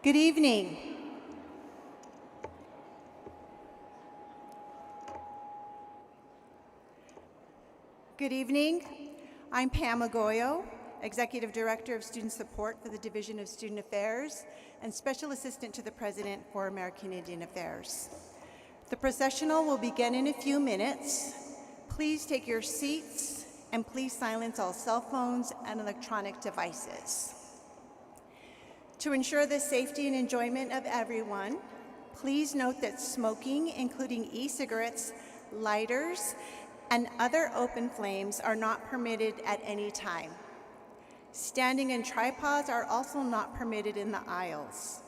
Good evening. Good evening. I'm Pam Agoyo, Executive Director of Student Support for the Division of Student Affairs and Special Assistant to the President for American Indian Affairs. The processional will begin in a few minutes. Please take your seats and please silence all cell phones and electronic devices. To ensure the safety and enjoyment of everyone, please note that smoking, including e-cigarettes, lighters, and other open flames are not permitted at any time. Standing and tripods are also not permitted in the aisles.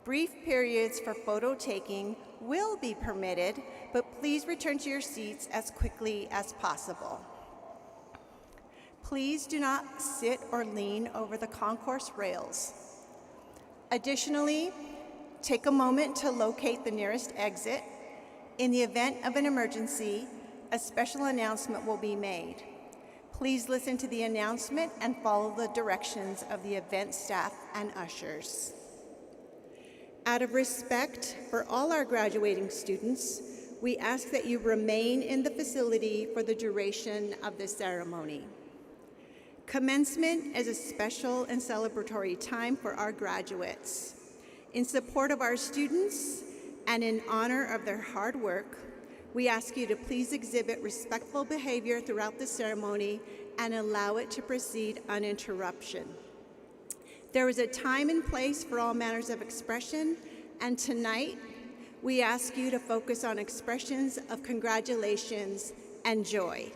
Brief periods for photo taking will be permitted, but please return to your seats as quickly as possible. Please do not sit or lean over the concourse rails. Additionally, take a moment to locate the nearest exit. In the event of an emergency, a special announcement will be made. Please listen to the announcement and follow the directions of the event staff and ushers. Out of respect for all our graduating students, we ask that you remain in the facility for the duration of the ceremony. Commencement is a special and celebratory time for our graduates. In support of our students and in honor of their hard work, we ask you to please exhibit respectful behavior throughout the ceremony and allow it to proceed uninterrupted. There is a time and place for all manners of expression, and tonight we ask you to focus on expressions of congratulations and joy.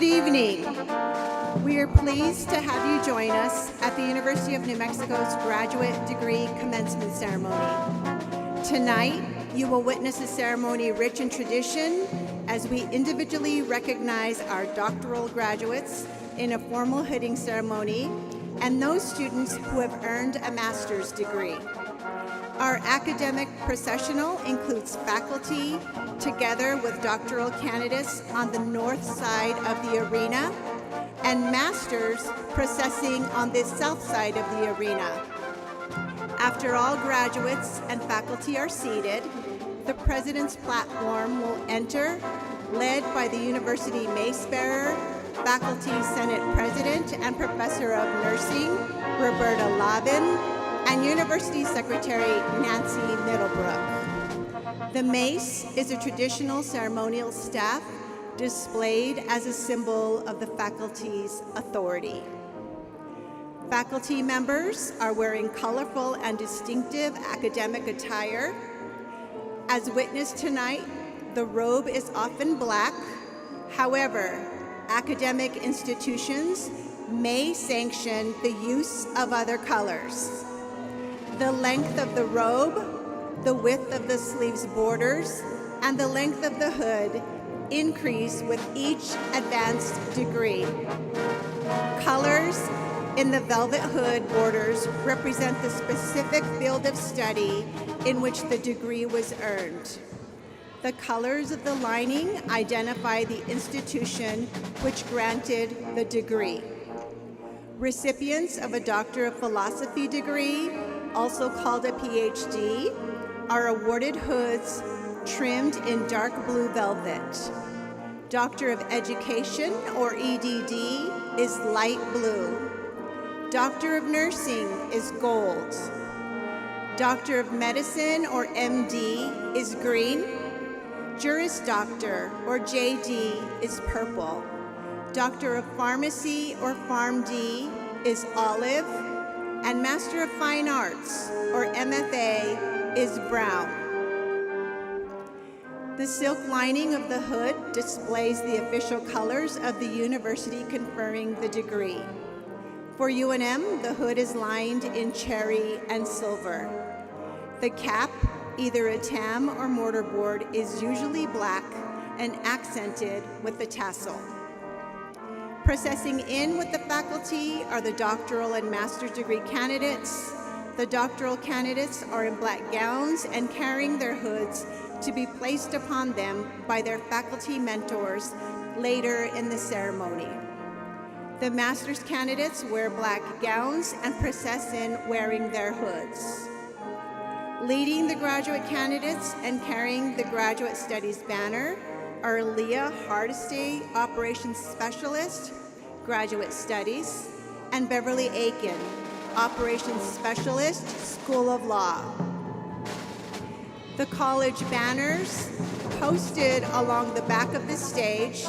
Good evening. We are pleased to have you join us at the University of New Mexico's graduate degree commencement ceremony. Tonight, you will witness a ceremony rich in tradition as we individually recognize our doctoral graduates in a formal hooding ceremony, and those students who have earned a master's degree. Our academic processional includes faculty together with doctoral candidates on the north side of the arena and masters processing on the south side of the arena. After all graduates and faculty are seated, the President's platform will enter, led by the University Mace Bearer, Faculty Senate President and Professor of Nursing, Roberta Lavin, and University Secretary Nancy Middlebrook. The mace is a traditional ceremonial staff displayed as a symbol of the faculty's authority. Faculty members are wearing colorful and distinctive academic attire. As witnessed tonight, the robe is often black. However, academic institutions may sanction the use of other colors. The length of the robe, the width of the sleeves borders, and the length of the hood increase with each advanced degree. Colors in the velvet hood borders represent the specific field of study in which the degree was earned. The colors of the lining identify the institution which granted the degree. Recipients of a Doctor of Philosophy degree, also called a PhD, are awarded hoods trimmed in dark blue velvet. Doctor of Education, or EDD, is light blue. Doctor of Nursing is gold. Doctor of Medicine, or MD, is green. Juris Doctor, or JD, is purple. Doctor of Pharmacy, or PharmD, is olive. And Master of Fine Arts, or MFA, is brown. The silk lining of the hood displays the official colors of the university conferring the degree. For UNM, the hood is lined in cherry and silver. The cap, either a tam or mortarboard, is usually black and accented with a tassel. Processing in with the faculty are the doctoral and master's degree candidates. The doctoral candidates are in black gowns and carrying their hoods to be placed upon them by their faculty mentors later in the ceremony. The master's candidates wear black gowns and process in wearing their hoods. Leading the graduate candidates and carrying the Graduate Studies banner are Leah Hardesty, Operations Specialist, Graduate Studies, and Beverly Aiken, Operations Specialist, School of Law. The college banners posted along the back of the stage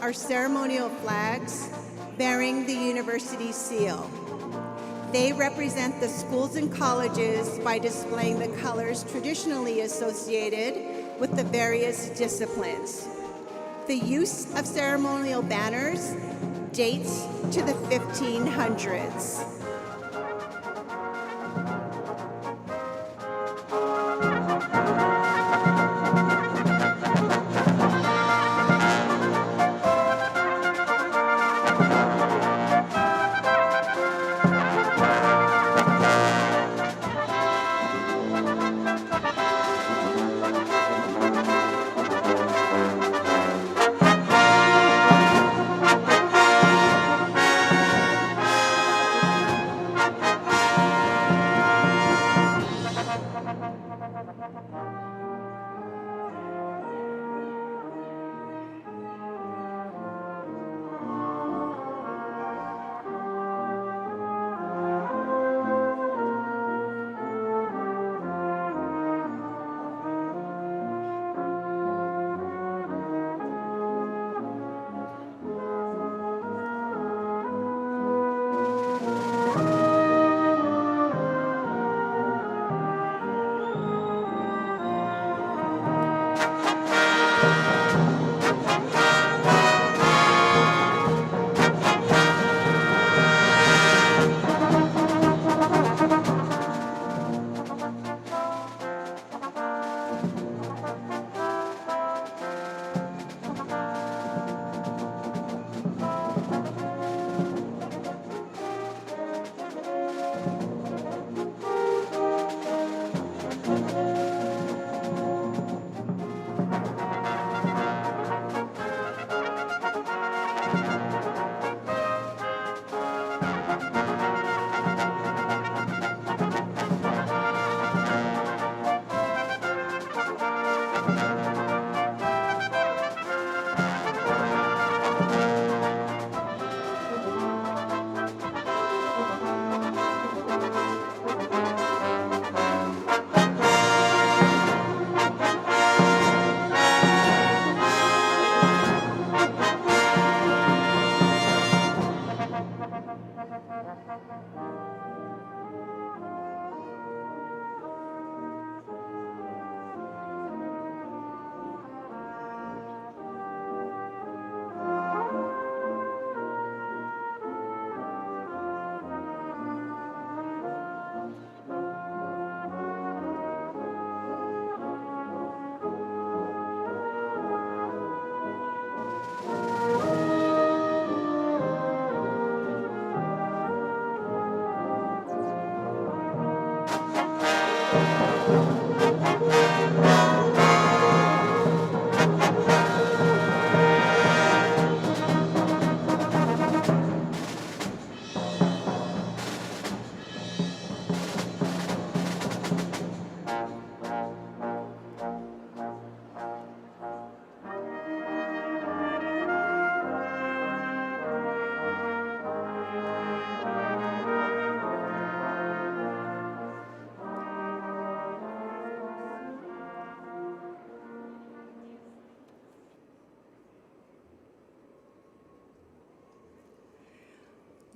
are ceremonial flags bearing the university seal. They represent the schools and colleges by displaying the colors traditionally associated with the various disciplines. The use of ceremonial banners dates to the 1500s.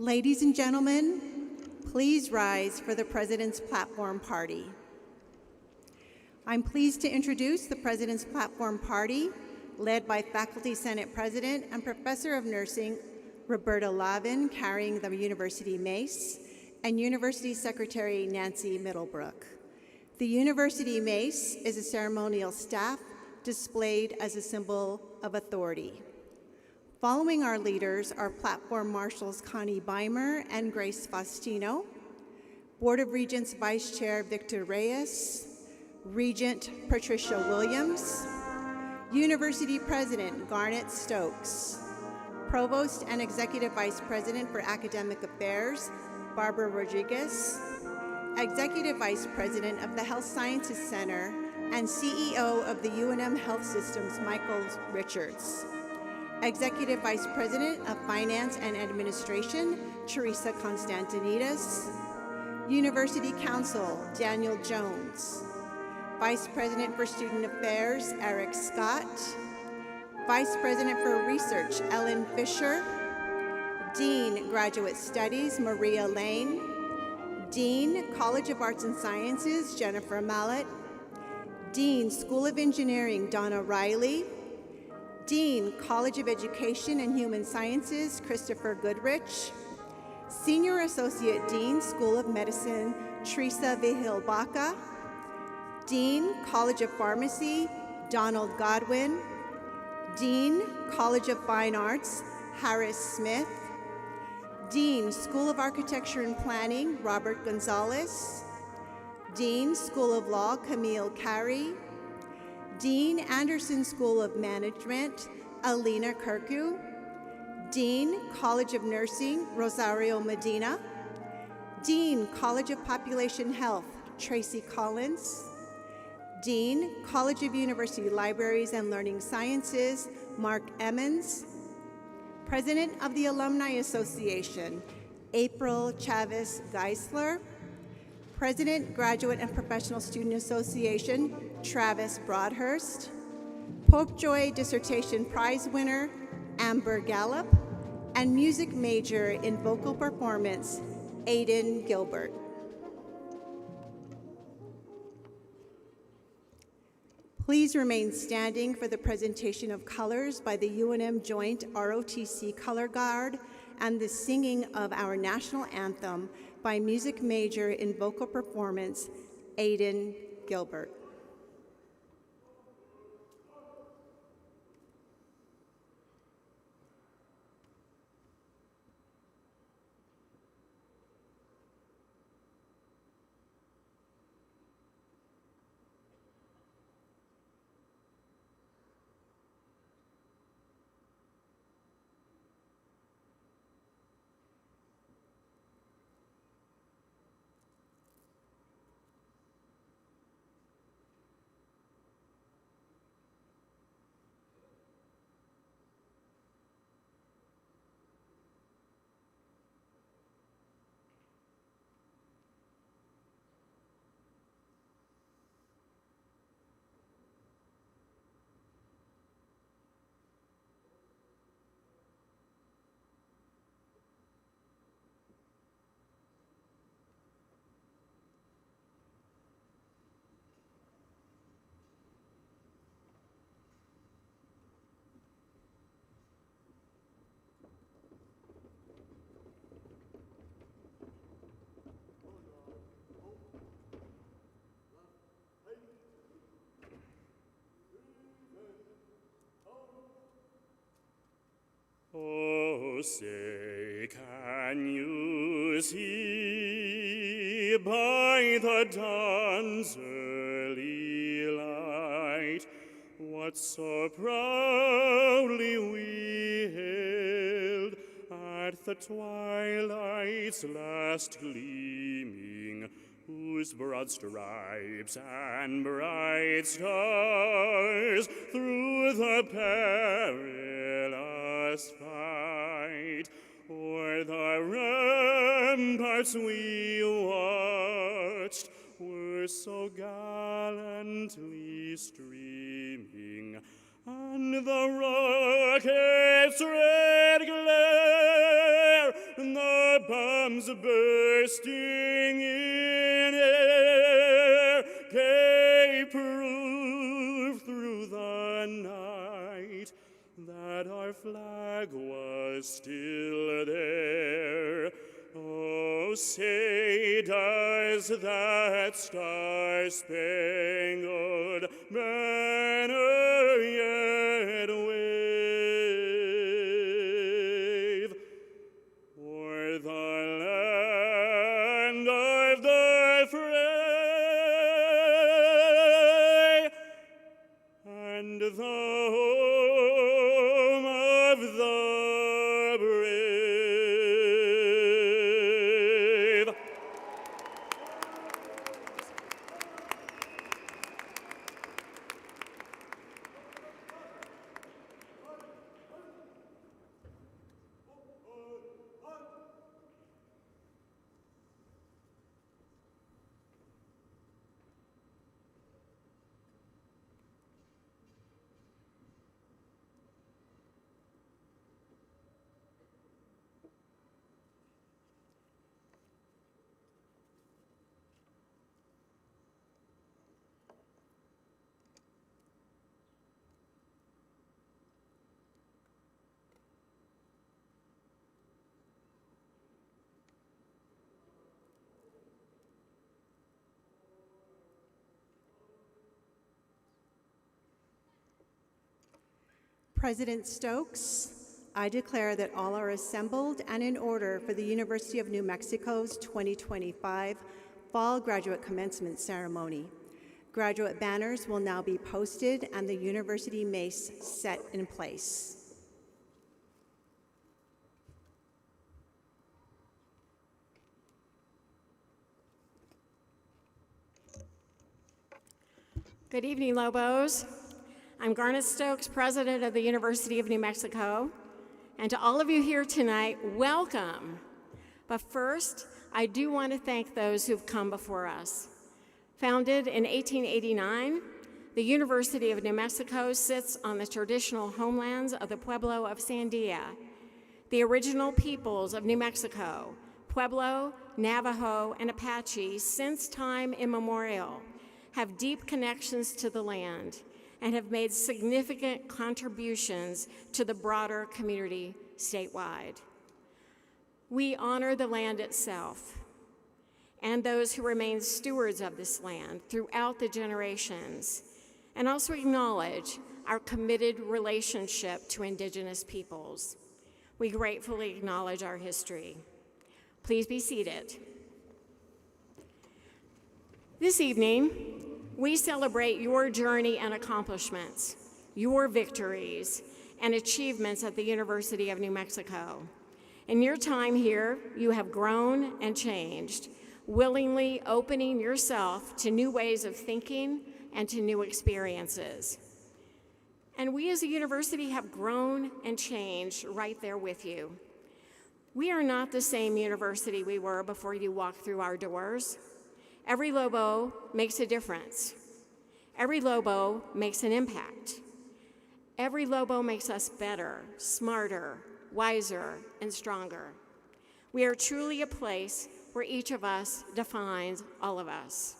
Ladies and gentlemen, please rise for the President's Platform Party. I'm pleased to introduce the President's Platform Party, led by Faculty Senate President and Professor of Nursing Roberta Lavin, carrying the University Mace, and University Secretary Nancy Middlebrook. The University Mace is a ceremonial staff displayed as a symbol of authority. Following our leaders are Platform Marshals Connie Beimer and Grace Faustino, Board of Regents Vice Chair Victor Reyes, Regent Patricia Williams, University President Garnet Stokes, Provost and Executive Vice President for Academic Affairs Barbara Rodriguez, Executive Vice President of the Health Sciences Center and CEO of the UNM Health Systems Michael Richards, Executive Vice President of Finance and Administration, Teresa Constantinides, University Counsel, Daniel Jones, Vice President for Student Affairs, Eric Scott, Vice President for Research, Ellen Fisher, Dean, Graduate Studies, Maria Lane, Dean, College of Arts and Sciences, Jennifer Mallett, Dean, School of Engineering, Donna Riley, Dean, College of Education and Human Sciences, Christopher Goodrich, Senior Associate Dean, School of Medicine, Teresa Vigil-Baca, Dean, College of Pharmacy, Donald Godwin, Dean, College of Fine Arts, Harris Smith, Dean, School of Architecture and Planning, Robert Gonzalez, Dean, School of Law, Camille Carey, Dean, Anderson School of Management, Alina Kirku, Dean, College of Nursing, Rosario Medina, Dean, College of Population Health, Tracy Collins, Dean, College of University Libraries and Learning Sciences, Mark Emmons, President of the Alumni Association, April Chavez Geisler, President, Graduate and Professional Student Association, Travis Broadhurst, Popejoy Dissertation Prize winner, Amber Gallup, and music major in vocal performance, Aiden Gilbert. Please remain standing for the presentation of colors by the UNM Joint ROTC Color Guard and the singing of our national anthem by music major in vocal performance, Aiden Gilbert. Oh, say, can you see by the dawn's that so proudly we hailed at the twilight's last gleaming, whose broad stripes and bright stars through the perilous fight o'er the ramparts we watched were so gallantly streaming, and the rocket's red glare and the bombs bursting in air gave proof through the night that our flag was still there. Oh, say does that star-spangled banner yet wave o'er the land of the fray and the home of the brave? President Stokes, I declare that all are assembled and in order for the University of New Mexico's 2025 Fall Graduate Commencement Ceremony. Graduate banners will now be posted and the university mace set in place. Good evening, Lobos. I'm Garnet Stokes, President of the University of New Mexico, and to all of you here tonight, welcome. But first, I do want to thank those who've come before us. Founded in 1889, the University of New Mexico sits on the traditional homelands of the Pueblo of Sandia, the original peoples of New Mexico, Pueblo, Navajo, and Apache, since time immemorial, have deep connections to the land and have made significant contributions to the broader community statewide. We honor the land itself and those who remain stewards of this land throughout the generations, and also acknowledge our committed relationship to Indigenous peoples. We gratefully acknowledge our history. Please be seated. This evening, we celebrate your journey and accomplishments, your victories and achievements at the University of New Mexico. In your time here, you have grown and changed, willingly opening yourself to new ways of thinking and to new experiences. And we as a university have grown and changed right there with you. We are not the same university we were before you walked through our doors. Every Lobo makes a difference. Every Lobo makes an impact. Every Lobo makes us better, smarter, wiser, and stronger. We are truly a place where each of us defines all of us.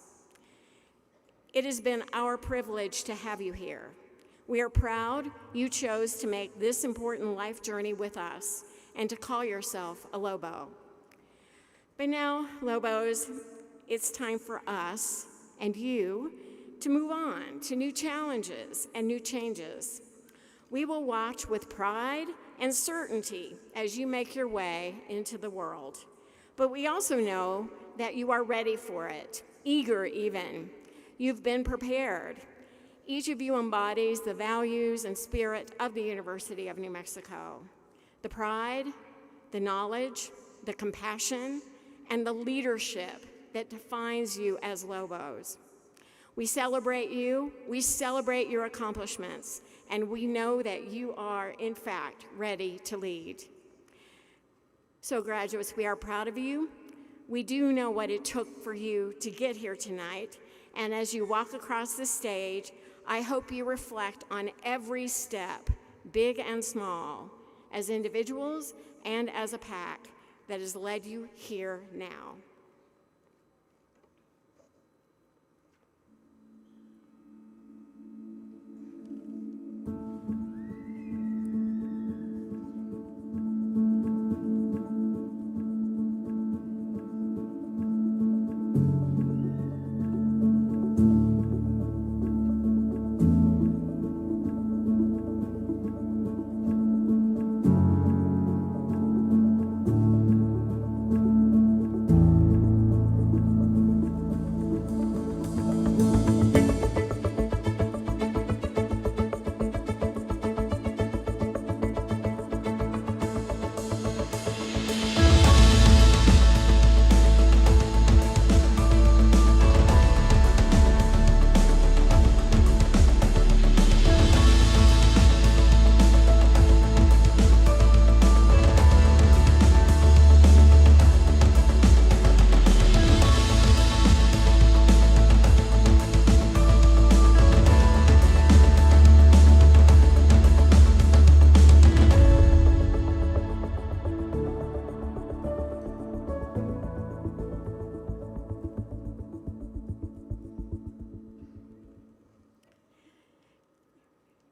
It has been our privilege to have you here. We are proud you chose to make this important life journey with us and to call yourself a Lobo. But now, Lobos, it's time for us and you to move on to new challenges and new changes. We will watch with pride and certainty as you make your way into the world. But we also know that you are ready for it, eager even. You've been prepared. Each of you embodies the values and spirit of the University of New Mexico. The pride, the knowledge, the compassion, and the leadership that defines you as Lobos. We celebrate you, we celebrate your accomplishments, and we know that you are, in fact, ready to lead. So graduates, we are proud of you. We do know what it took for you to get here tonight, and as you walk across the stage, I hope you reflect on every step, big and small, as individuals and as a pack, that has led you here now.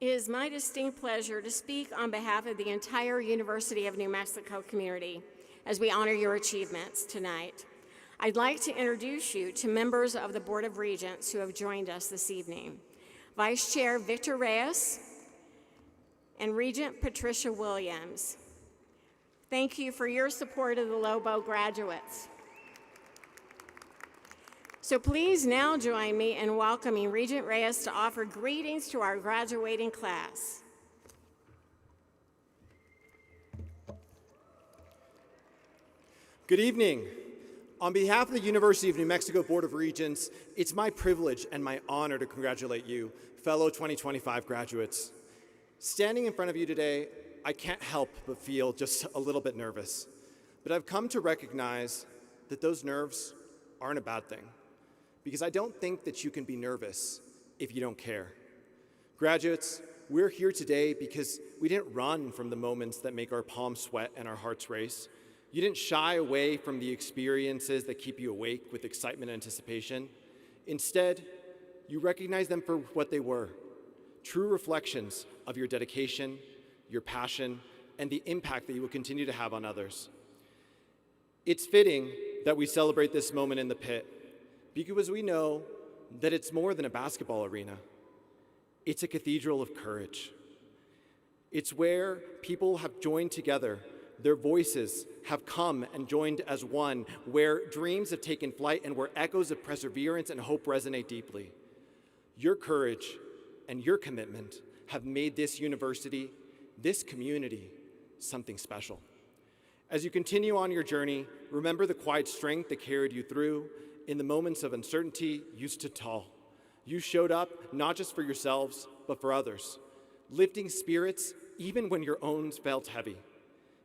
It is my distinct pleasure to speak on behalf of the entire University of New Mexico community as we honor your achievements tonight. I'd like to introduce you to members of the Board of Regents who have joined us this evening. Vice Chair Victor Reyes and Regent Patricia Williams. Thank you for your support of the Lobo graduates. So please now join me in welcoming Regent Reyes to offer greetings to our graduating class. Good evening. On behalf of the University of New Mexico Board of Regents, it's my privilege and my honor to congratulate you, fellow 2025 graduates. Standing in front of you today, I can't help but feel just a little bit nervous. But I've come to recognize that those nerves aren't a bad thing, because I don't think that you can be nervous if you don't care. Graduates, we're here today because we didn't run from the moments that make our palms sweat and our hearts race. You didn't shy away from the experiences that keep you awake with excitement and anticipation. Instead, you recognize them for what they were, true reflections of your dedication, your passion, and the impact that you will continue to have on others. It's fitting that we celebrate this moment in the pit, because we know that it's more than a basketball arena. It's a cathedral of courage. It's where people have joined together. Their voices have come and joined as one, where dreams have taken flight and where echoes of perseverance and hope resonate deeply. Your courage and your commitment have made this university, this community, something special. As you continue on your journey, remember the quiet strength that carried you through. In the moments of uncertainty, you stood tall. You showed up not just for yourselves, but for others, lifting spirits even when your own felt heavy.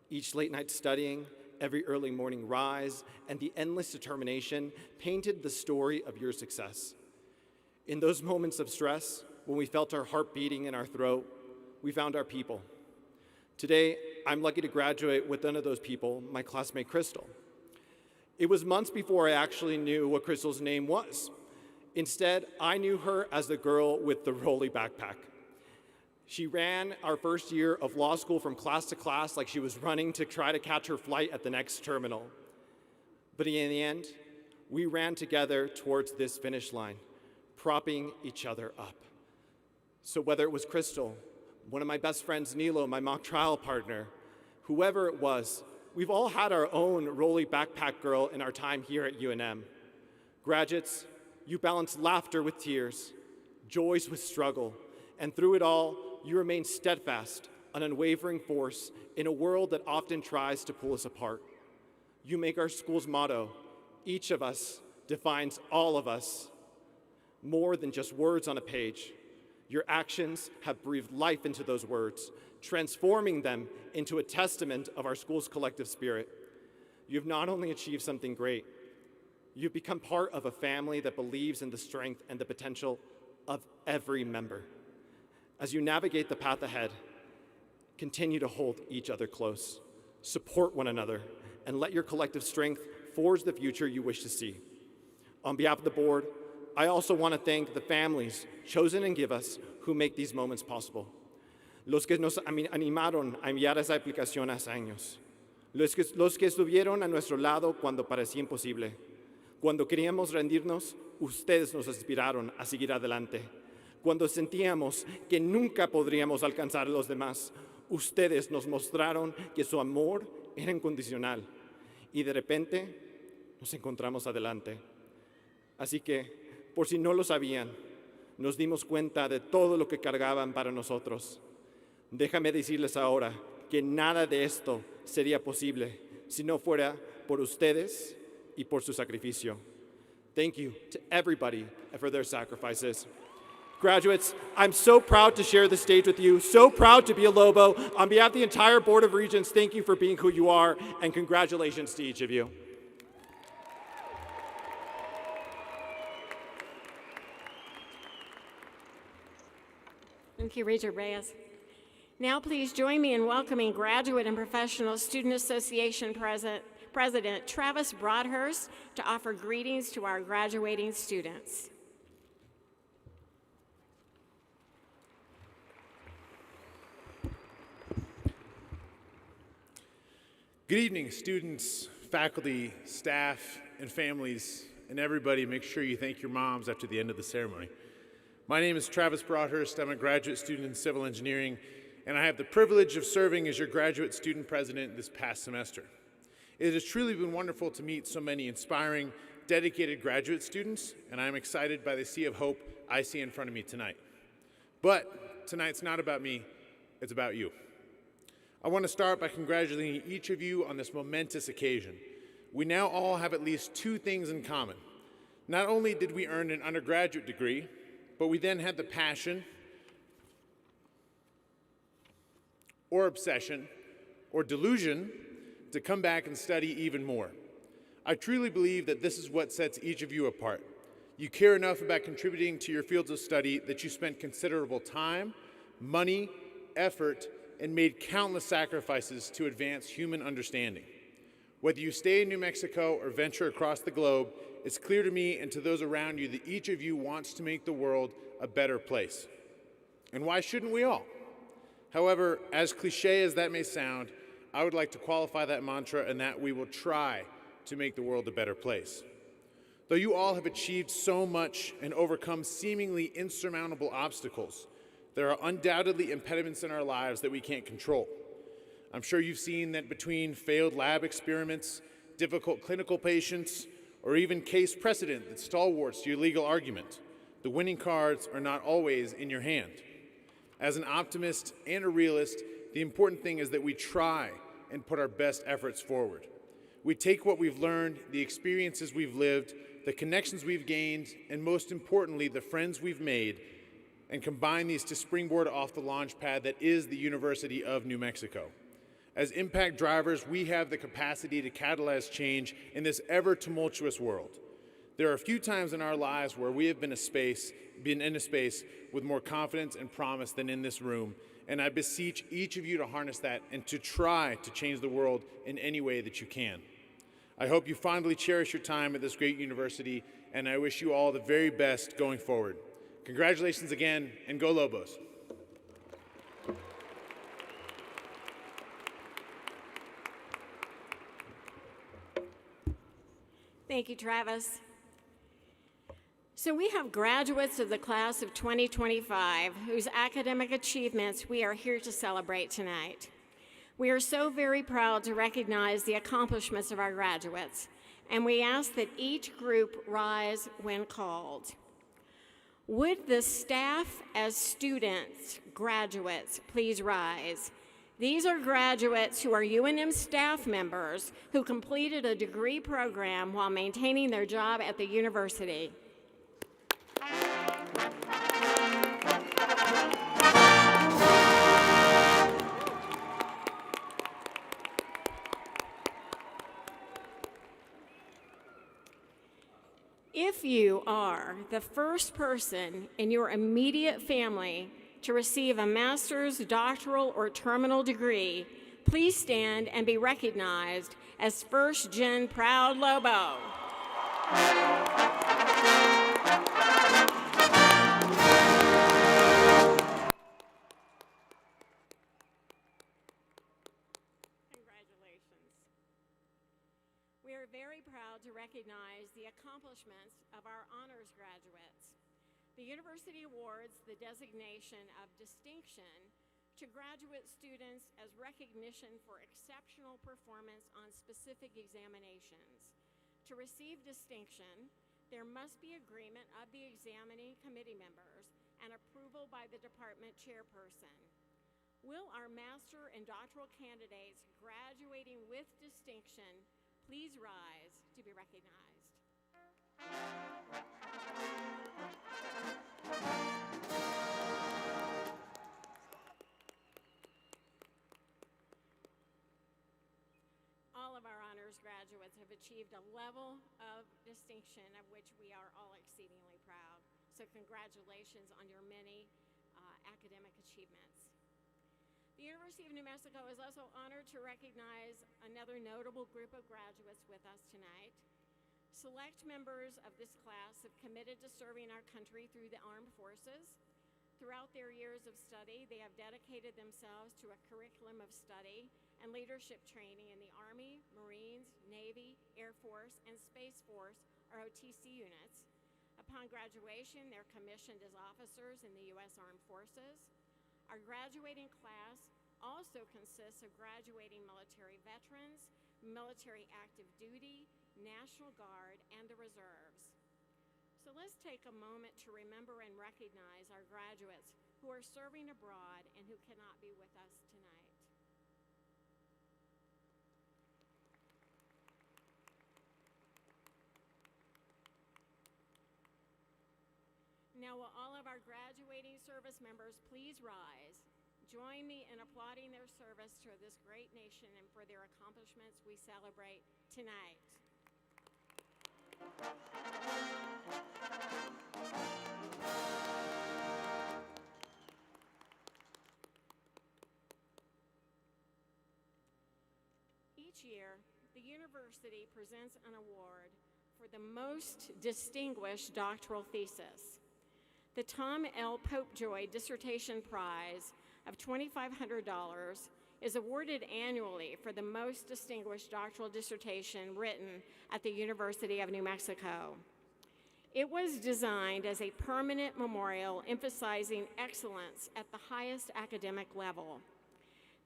Each late night studying, every early morning rise, and the endless determination painted the story of your success. In those moments of stress, when we felt our heart beating in our throat, we found our people. Today, I'm lucky to graduate with one of those people, my classmate Crystal. It was months before I actually knew what Crystal's name was. Instead, I knew her as the girl with the rolly backpack. She ran our first year of law school from class to class like she was running to try to catch her flight at the next terminal. But in the end, we ran together towards this finish line, propping each other up. So whether it was Crystal, one of my best friends, Nilo, my mock trial partner, whoever it was, we've all had our own rolly backpack girl in our time here at UNM. Graduates, you balance laughter with tears, joys with struggle, and through it all, you remain steadfast, an unwavering force in a world that often tries to pull us apart. You make our school's motto, each of us defines all of us, more than just words on a page. Your actions have breathed life into those words, transforming them into a testament of our school's collective spirit. You've not only achieved something great, you've become part of a family that believes in the strength and the potential of every member. As you navigate the path ahead, continue to hold each other close, support one another, and let your collective strength forge the future you wish to see. On behalf of the board, I also want to thank the families chosen and give us who make these moments possible. Los que nos animaron a enviar esa aplicación hace años. Los que estuvieron a nuestro lado cuando parecía imposible. Cuando queríamos rendirnos, ustedes nos inspiraron a seguir adelante. Cuando sentíamos que nunca podríamos alcanzar a los demás, ustedes nos mostraron que su amor era incondicional. Y de repente, nos encontramos adelante. Así que, por si no lo sabían, nos dimos cuenta de todo lo que cargaban para nosotros. Déjame decirles ahora que nada de esto sería posible si no fuera por ustedes y por su sacrificio. Thank you to everybody for their sacrifices. Graduates, I'm so proud to share the stage with you, so proud to be a Lobo. On behalf of the entire Board of Regents, thank you for being who you are, and congratulations to each of you. Thank you, Regent Reyes. Now please join me in welcoming Graduate and Professional Student Association President Travis Broadhurst to offer greetings to our graduating students. Good evening, students, faculty, staff, and families, and everybody. Make sure you thank your moms after the end of the ceremony. My name is Travis Broadhurst. I'm a graduate student in civil engineering, and I have the privilege of serving as your graduate student president this past semester. It has truly been wonderful to meet so many inspiring, dedicated graduate students, and I'm excited by the sea of hope I see in front of me tonight. But tonight's not about me, it's about you. I want to start by congratulating each of you on this momentous occasion. We now all have at least two things in common. Not only did we earn an undergraduate degree, but we then had the passion or obsession or delusion to come back and study even more. I truly believe that this is what sets each of you apart. You care enough about contributing to your fields of study that you spent considerable time, money, effort, and made countless sacrifices to advance human understanding. Whether you stay in New Mexico or venture across the globe, it's clear to me and to those around you that each of you wants to make the world a better place. And why shouldn't we all? However, as cliche as that may sound, I would like to qualify that mantra in that we will try to make the world a better place. Though you all have achieved so much and overcome seemingly insurmountable obstacles, there are undoubtedly impediments in our lives that we can't control. I'm sure you've seen that between failed lab experiments, difficult clinical patients, or even case precedent that stalwarts your legal argument, the winning cards are not always in your hand. As an optimist and a realist, the important thing is that we try and put our best efforts forward. We take what we've learned, the experiences we've lived, the connections we've gained, and most importantly, the friends we've made, and combine these to springboard off the launch pad that is the University of New Mexico. As impact drivers, we have the capacity to catalyze change in this ever-tumultuous world. There are a few times in our lives where we have been in a space with more confidence and promise than in this room, and I beseech each of you to harness that and to try to change the world in any way that you can. I hope you fondly cherish your time at this great university, and I wish you all the very best going forward. Congratulations again, and go Lobos. Thank you, Travis. So we have graduates of the class of 2025 whose academic achievements we are here to celebrate tonight. We are so very proud to recognize the accomplishments of our graduates, and we ask that each group rise when called. Would the staff as students, graduates, please rise? These are graduates who are UNM staff members who completed a degree program while maintaining their job at the university. If you are the first person in your immediate family to receive a master's, doctoral, or terminal degree, please stand and be recognized as first-gen proud Lobo. Congratulations. We are very proud to recognize the accomplishments of our honors graduates. The university awards the designation of distinction to graduate students as recognition for exceptional performance on specific examinations. To receive distinction, there must be agreement of the examining committee members and approval by the department chairperson. Will our master and doctoral candidates graduating with distinction please rise to be recognized? All of our honors graduates have achieved a level of distinction of which we are all exceedingly proud. So congratulations on your many academic achievements. The University of New Mexico is also honored to recognize another notable group of graduates with us tonight. Select members of this class have committed to serving our country through the armed forces. Throughout their years of study, they have dedicated themselves to a curriculum of study and leadership training in the Army, Marines, Navy, Air Force, and Space Force, or OTC units. Upon graduation, they're commissioned as officers in the U.S. Armed Forces. Our graduating class also consists of graduating military veterans, military active duty, National Guard, and the reserves. So let's take a moment to remember and recognize our graduates who are serving abroad and who cannot be with us tonight. Now, will all of our graduating service members please rise? Join me in applauding their service to this great nation and for their accomplishments we celebrate tonight. Each year, the university presents an award for the most distinguished doctoral thesis. The Tom L. Popejoy Dissertation Prize of $2,500 is awarded annually for the most distinguished doctoral dissertation written at the University of New Mexico. It was designed as a permanent memorial emphasizing excellence at the highest academic level.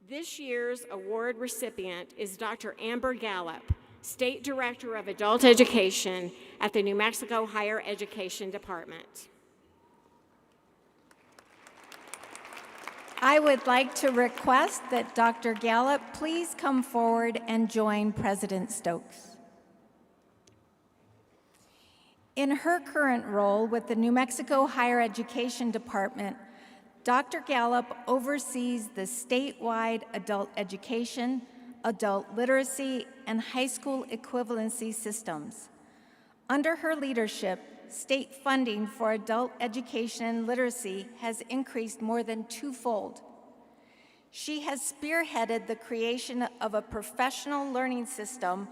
This year's award recipient is Dr. Amber Gallup, State Director of Adult Education at the New Mexico Higher Education Department. I would like to request that Dr. Gallup please come forward and join President Stokes. In her current role with the New Mexico Higher Education Department, Dr. Gallup oversees the statewide adult education, adult literacy, and high school equivalency systems. Under her leadership, state funding for adult education and literacy has increased more than twofold. She has spearheaded the creation of a professional learning system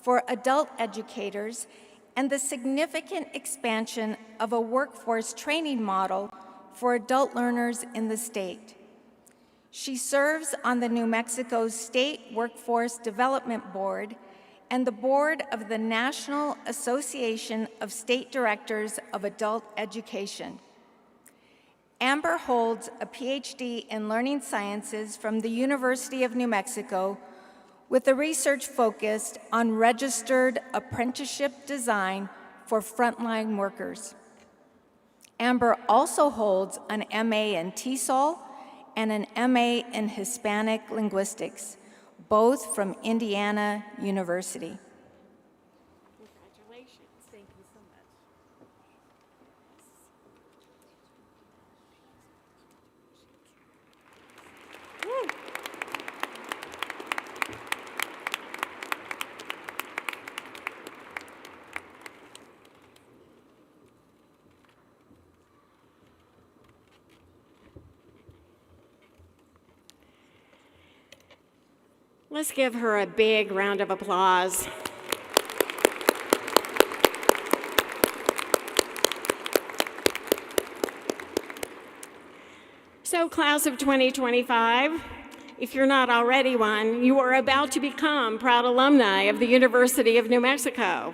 for adult educators and the significant expansion of a workforce training model for adult learners in the state. She serves on the New Mexico State Workforce Development Board and the board of the National Association of State Directors of Adult Education. Amber holds a PhD in Learning Sciences from the University of New Mexico with a research focused on registered apprenticeship design for frontline workers. Amber also holds an MA in TESOL and an MA in Hispanic Linguistics, both from Indiana University. Congratulations. Thank you so much. Let's give her a big round of applause. So, class of 2025, if you're not already one, you are about to become proud alumni of the University of New Mexico.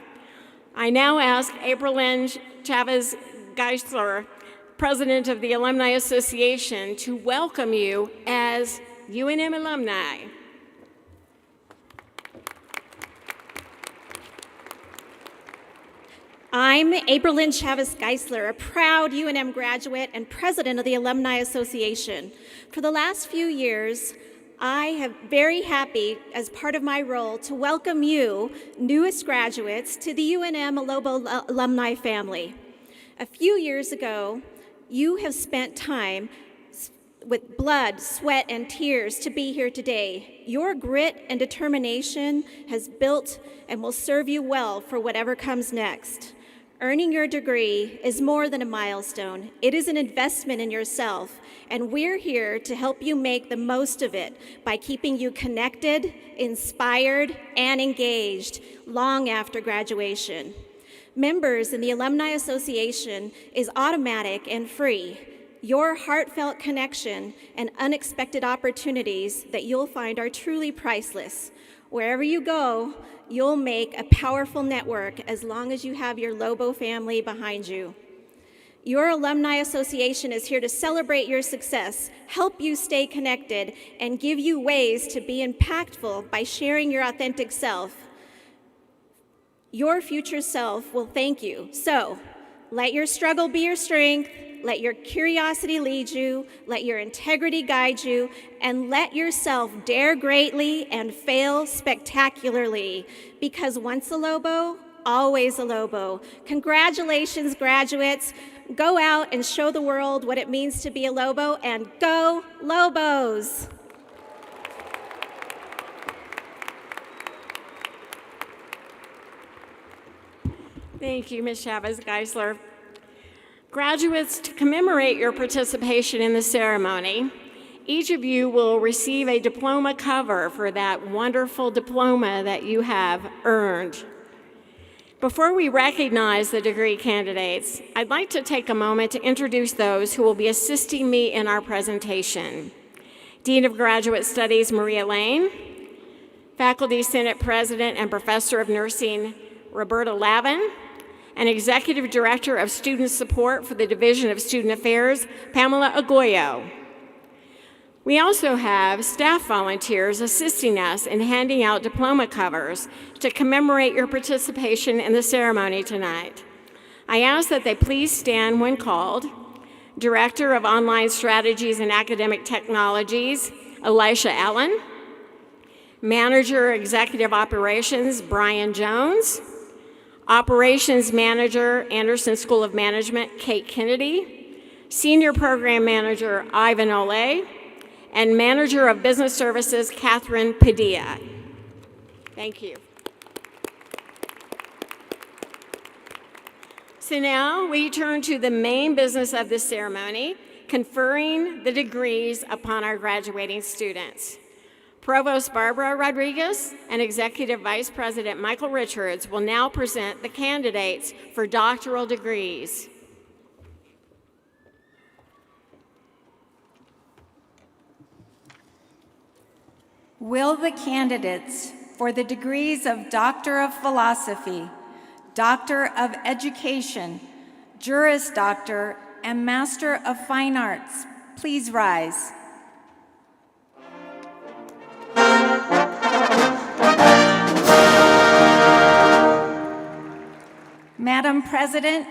I now ask April Lynn Chavez Geisler, President of the Alumni Association, to welcome you as UNM alumni. I'm April Lynn Chavez Geisler, a proud UNM graduate and president of the Alumni Association. For the last few years, I have very happy, as part of my role, to welcome you, newest graduates, to the UNM Lobo alumni family. A few years ago, you have spent time with blood, sweat, and tears to be here today. Your grit and determination has built and will serve you well for whatever comes next. Earning your degree is more than a milestone. It is an investment in yourself, and we're here to help you make the most of it by keeping you connected, inspired, and engaged long after graduation. Members in the Alumni Association is automatic and free. Your heartfelt connection and unexpected opportunities that you'll find are truly priceless. Wherever you go, you'll make a powerful network as long as you have your Lobo family behind you. Your Alumni Association is here to celebrate your success, help you stay connected, and give you ways to be impactful by sharing your authentic self. Your future self will thank you. So, let your struggle be your strength, let your curiosity lead you, let your integrity guide you, and let yourself dare greatly and fail spectacularly. Because once a Lobo, always a Lobo. Congratulations, graduates. Go out and show the world what it means to be a Lobo, and go Lobos! Thank you, Ms. Chavez Geisler. Graduates, to commemorate your participation in the ceremony, each of you will receive a diploma cover for that wonderful diploma that you have earned. Before we recognize the degree candidates, I'd like to take a moment to introduce those who will be assisting me in our presentation. Dean of Graduate Studies, Maria Lane, Faculty Senate President and Professor of Nursing, Roberta Lavin, and Executive Director of Student Support for the Division of Student Affairs, Pamela Agoyo. We also have staff volunteers assisting us in handing out diploma covers to commemorate your participation in the ceremony tonight. I ask that they please stand when called. Director of Online Strategies and Academic Technologies, Elisha Allen. Manager Executive Operations, Brian Jones. Operations Manager, Anderson School of Management, Kate Kennedy. Senior Program Manager, Ivan Ole. And Manager of Business Services, Catherine Padilla. Thank you. So now we turn to the main business of this ceremony, conferring the degrees upon our graduating students. Provost Barbara Rodriguez and Executive Vice President Michael Richards will now present the candidates for doctoral degrees. Will the candidates for the degrees of Doctor of Philosophy, Doctor of Education, Juris Doctor, and Master of Fine Arts please rise? Madam President,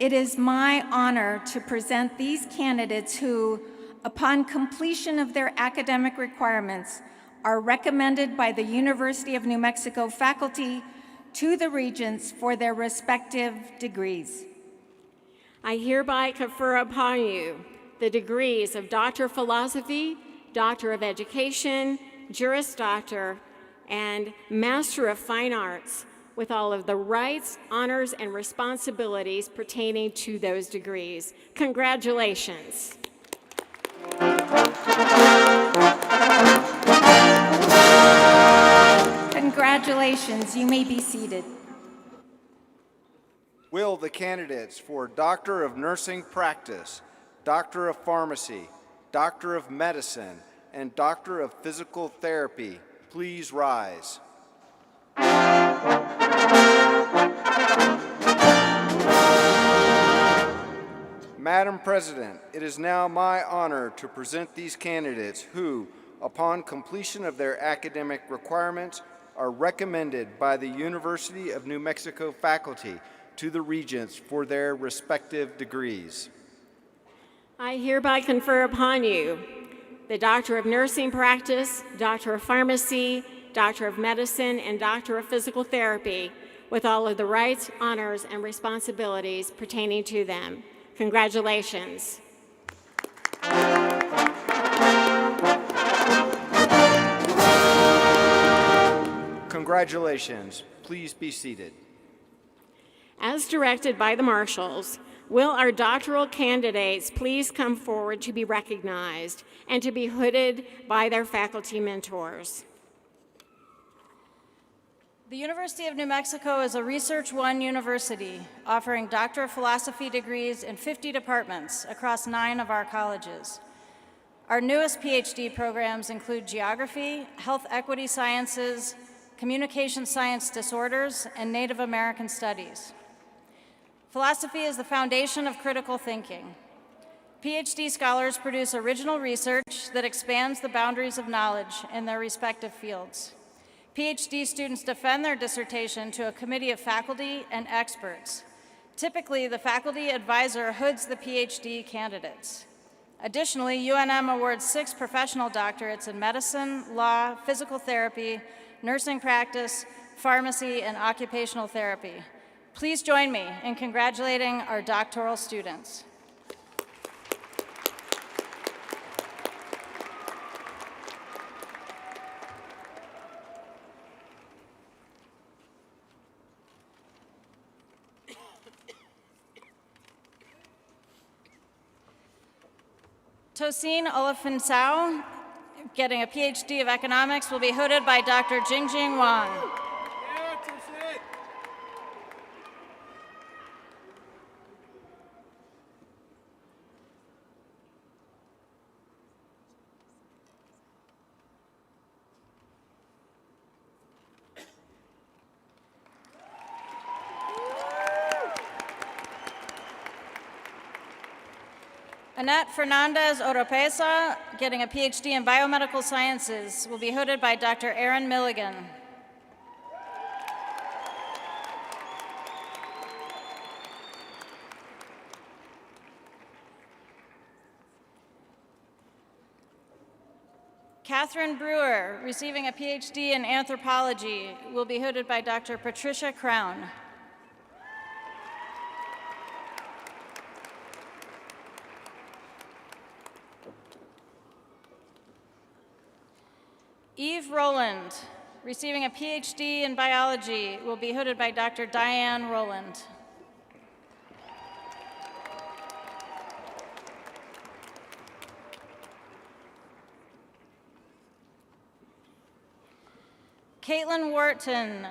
it is my honor to present these candidates who, upon completion of their academic requirements, are recommended by the University of New Mexico faculty to the Regents for their respective degrees. I hereby confer upon you the degrees of Doctor of Philosophy, Doctor of Education, Juris Doctor, and Master of Fine Arts, with all of the rights, honors, and responsibilities pertaining to those degrees. Congratulations. Congratulations, you may be seated. Will the candidates for Doctor of Nursing Practice, Doctor of Pharmacy, Doctor of Medicine, and Doctor of Physical Therapy please rise? Madam President, it is now my honor to present these candidates who, upon completion of their academic requirements, are recommended by the University of New Mexico faculty to the Regents for their respective degrees. I hereby confer upon you the Doctor of Nursing Practice, Doctor of Pharmacy, Doctor of Medicine, and Doctor of Physical Therapy, with all of the rights, honors, and responsibilities pertaining to them. Congratulations. Congratulations. Please be seated. As directed by the marshals, will our doctoral candidates please come forward to be recognized and to be hooded by their faculty mentors? The University of New Mexico is a Research One university offering Doctor of Philosophy degrees in 50 departments across 9 of our colleges. Our newest PhD programs include Geography, Health Equity Sciences, Communication Science Disorders, and Native American Studies. Philosophy is the foundation of critical thinking. PhD scholars produce original research that expands the boundaries of knowledge in their respective fields. PhD students defend their dissertation to a committee of faculty and experts. Typically, the faculty advisor hoods the PhD candidates. Additionally, UNM awards 6 professional doctorates in medicine, law, physical therapy, nursing practice, pharmacy, and occupational therapy. Please join me in congratulating our doctoral students. Tosin Olafinsao, getting a PhD of economics, will be hooded by Dr. Jingjing Wang. Annette Fernandez Oropesa, getting a PhD in biomedical sciences, will be hooded by Dr. Aaron Milligan. Catherine Brewer, receiving a PhD in anthropology, will be hooded by Dr. Patricia Crown. Eve Rowland, receiving a PhD in biology, will be hooded by Dr. Diane Rowland. Caitlin Wharton,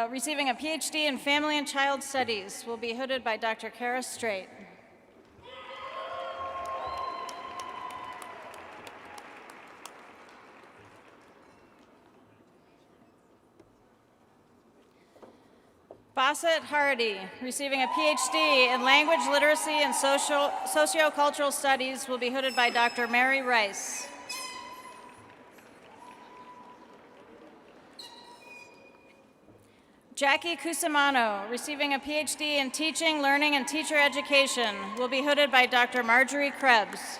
receiving a PhD in family and child studies, will be hooded by Dr. Kara Straight. Bassett Hardy, receiving a PhD in language literacy and sociocultural studies, will be hooded by Dr. Mary Rice. Jackie Cusimano, receiving a PhD in Teaching, Learning, and Teacher Education, will be hooded by Dr. Marjorie Krebs.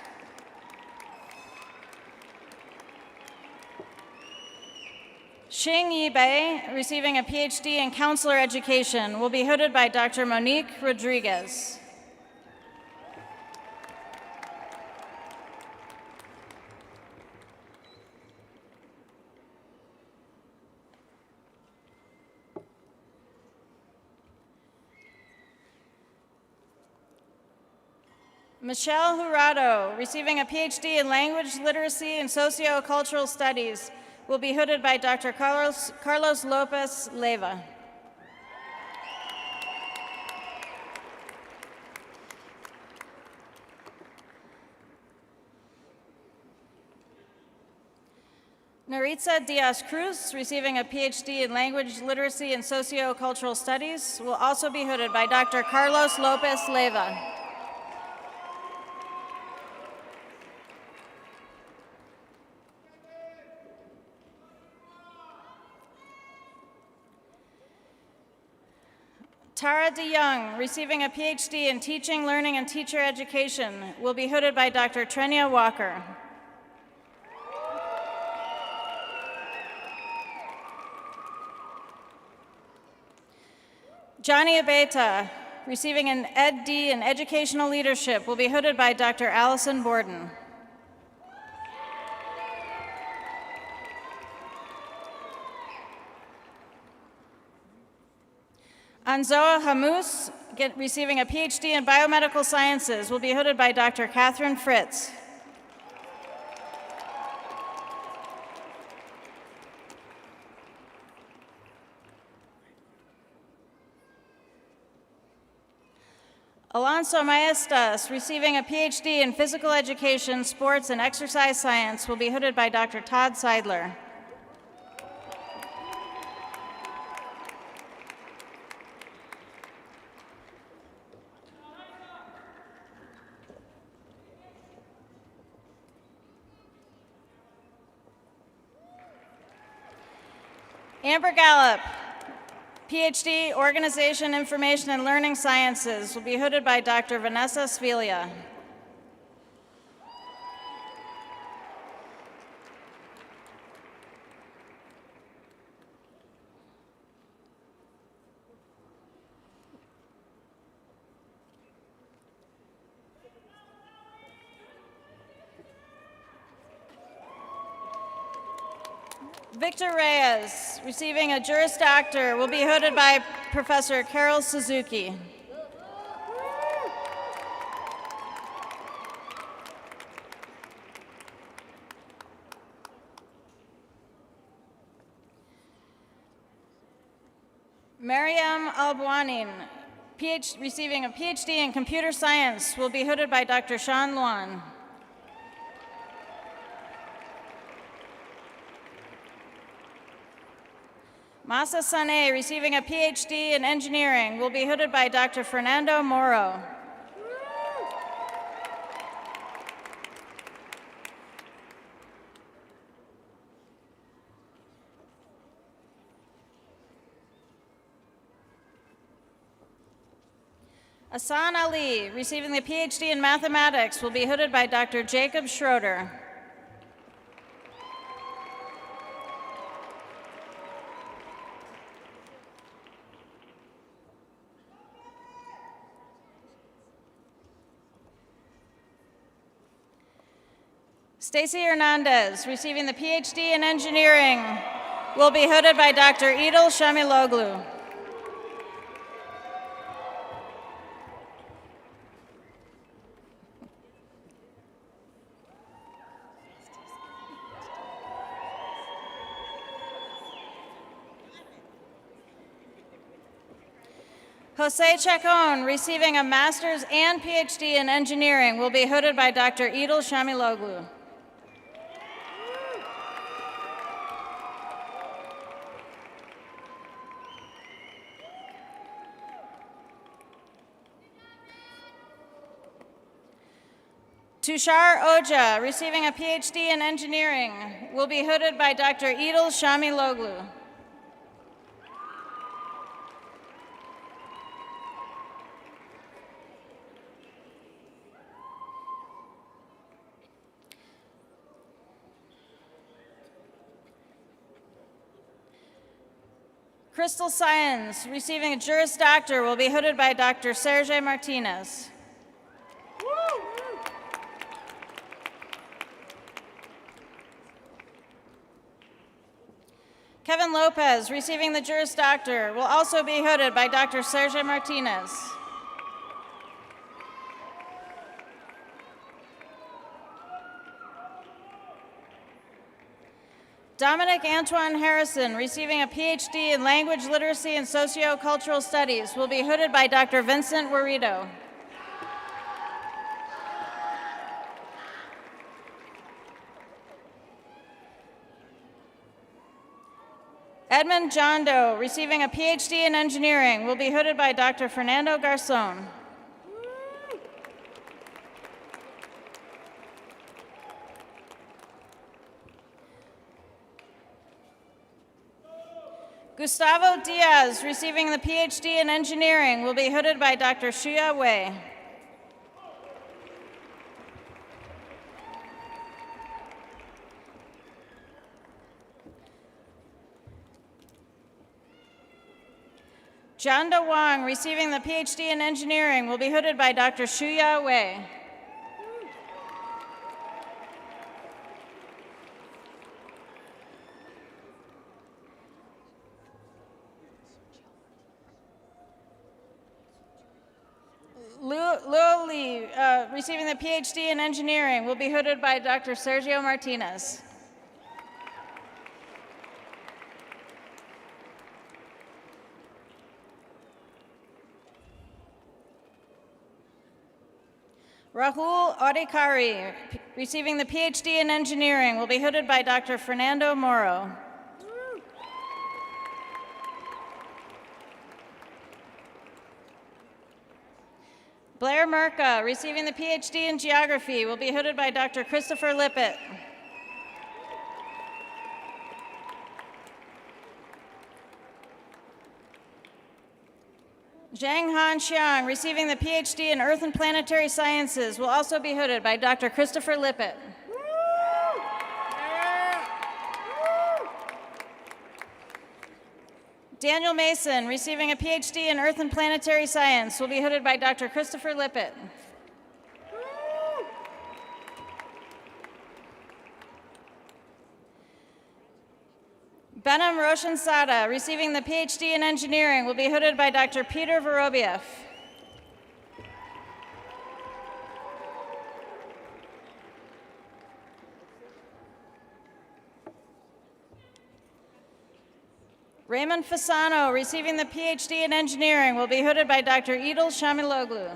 Xing Yibei, receiving a PhD in Counselor Education, will be hooded by Dr. Monique Rodriguez. Michelle Jurado, receiving a PhD in Language Literacy and Sociocultural Studies, will be hooded by Dr. Carlos Lopez Leyva. Naritza Diaz Cruz, receiving a PhD in Language Literacy and Sociocultural Studies, will also be hooded by Dr. Carlos Lopez Leyva. Tara DeYoung, receiving a PhD in Teaching, Learning, and Teacher Education, will be hooded by Dr. Trenia Walker. Johnny Abeta, receiving an Ed D in Educational Leadership, will be hooded by Dr. Allison Borden. Anzoa Hamus, receiving a PhD in Biomedical Sciences, will be hooded by Dr. Catherine Fritz. Alonso Maestas, receiving a PhD in Physical Education, Sports, and Exercise Science, will be hooded by Dr. Todd Seidler. Amber Gallup, PhD, Organization, Information, and Learning Sciences, will be hooded by Dr. Vanessa Svelia. Victor Reyes, receiving a Juris Doctor, will be hooded by Professor Carol Suzuki. Mariam Albuanin, receiving a PhD in Computer Science, will be hooded by Dr. Sean Luan. Masa Sane, receiving a PhD in Engineering, will be hooded by Dr. Fernando Moro. Asan Ali, receiving the PhD in Mathematics, will be hooded by Dr. Jacob Schroeder. Stacy Hernandez, receiving the PhD in Engineering, will be hooded by Dr. Idil Shamiloglu. Jose Chacon, receiving a Master's and PhD in Engineering, will be hooded by Dr. Idil Shamiloglu. Tushar Oja, receiving a PhD in Engineering, will be hooded by Dr. Idil Shamiloglu. Crystal Science, receiving a Juris Doctor, will be hooded by Dr. Sergio Martinez. Kevin Lopez, receiving the Juris Doctor, will also be hooded by Dr. Sergio Martinez. Dominic Antoine Harrison, receiving a PhD in Language Literacy and Sociocultural Studies, will be hooded by Dr. Vincent Warito. Edmund John Doe, receiving a PhD in Engineering, will be hooded by Dr. Fernando Garzon. Gustavo Diaz, receiving the PhD in Engineering, will be hooded by Dr. Shuya Wei. Janda Wang, receiving the PhD in Engineering, will be hooded by Dr. Shuya Wei. Luo Li, receiving the PhD in Engineering, will be hooded by Dr. Sergio Martinez. Rahul Adhikari, receiving the PhD in Engineering, will be hooded by Dr. Fernando Moro. Blair Merca, receiving the PhD in Geography, will be hooded by Dr. Christopher Lippett. Zhang Han Xiang, receiving the PhD in Earth and Planetary Sciences, will also be hooded by Dr. Christopher Lippett. Daniel Mason, receiving a PhD in Earth and Planetary Science, will be hooded by Dr. Christopher Lippett. Behnam Roshan Sada, receiving the PhD in Engineering, will be hooded by Dr. Peter Vorobiev. Raymond Fasano, receiving the PhD in Engineering, will be hooded by Dr. Idil Shamiloglu.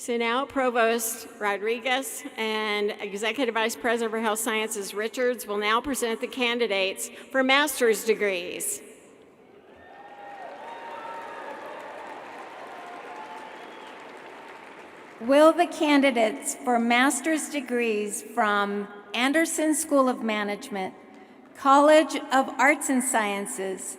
So now Provost Rodriguez and Executive Vice President for Health Sciences Richards will now present the candidates for master's degrees. Will the candidates for master's degrees from Anderson School of Management, College of Arts and Sciences,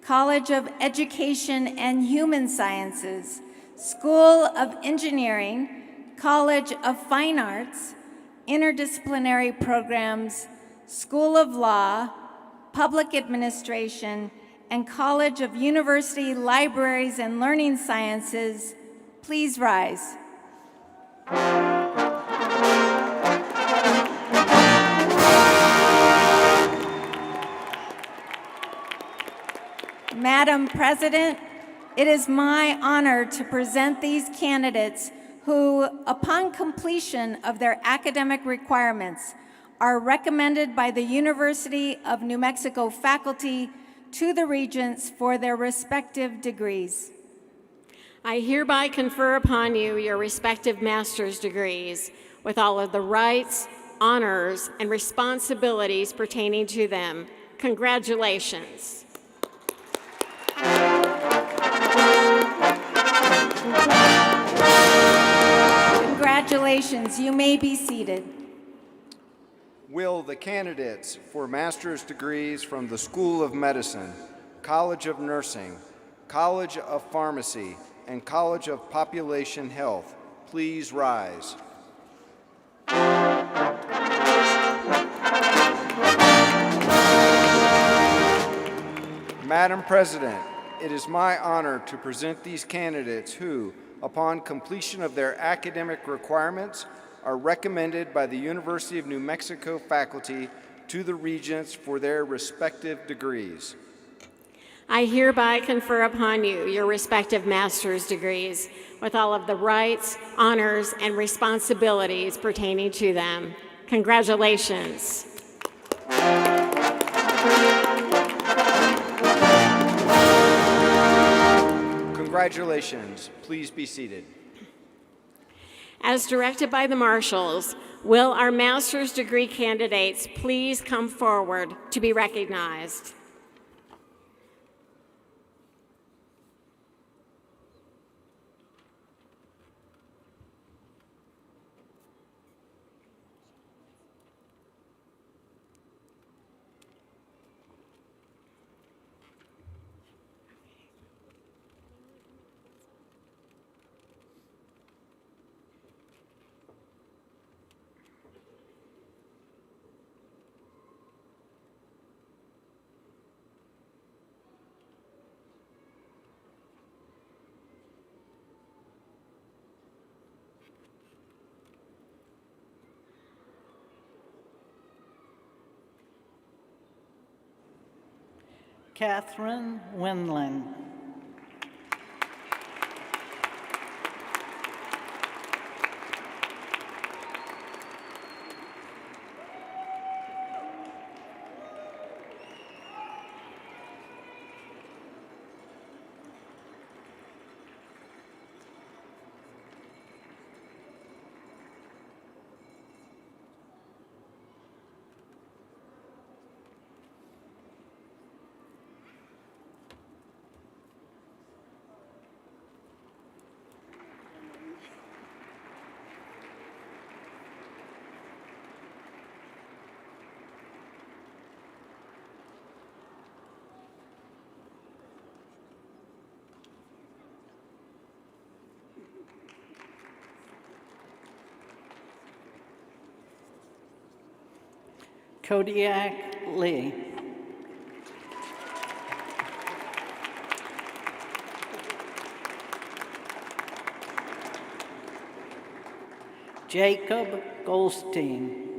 College of Education and Human Sciences, School of Engineering, College of Fine Arts, Interdisciplinary Programs, School of Law, Public Administration, and College of University Libraries and Learning Sciences, please rise. Madam President, it is my honor to present these candidates who, upon completion of their academic requirements, are recommended by the University of New Mexico faculty to the Regents for their respective degrees. I hereby confer upon you your respective master's degrees with all of the rights, honors, and responsibilities pertaining to them. Congratulations. Congratulations. You may be seated. Will the candidates for master's degrees from the School of Medicine, College of Nursing, College of Pharmacy, and College of Population Health please rise? Madam President, it is my honor to present these candidates who, upon completion of their academic requirements, are recommended by the University of New Mexico faculty to the Regents for their respective degrees. I hereby confer upon you your respective master's degrees with all of the rights, honors, and responsibilities pertaining to them. Congratulations. Congratulations. Please be seated. As directed by the marshals, will our master's degree candidates please come forward to be recognized? Catherine Winland. Kodiak Lee. Jacob Goldstein.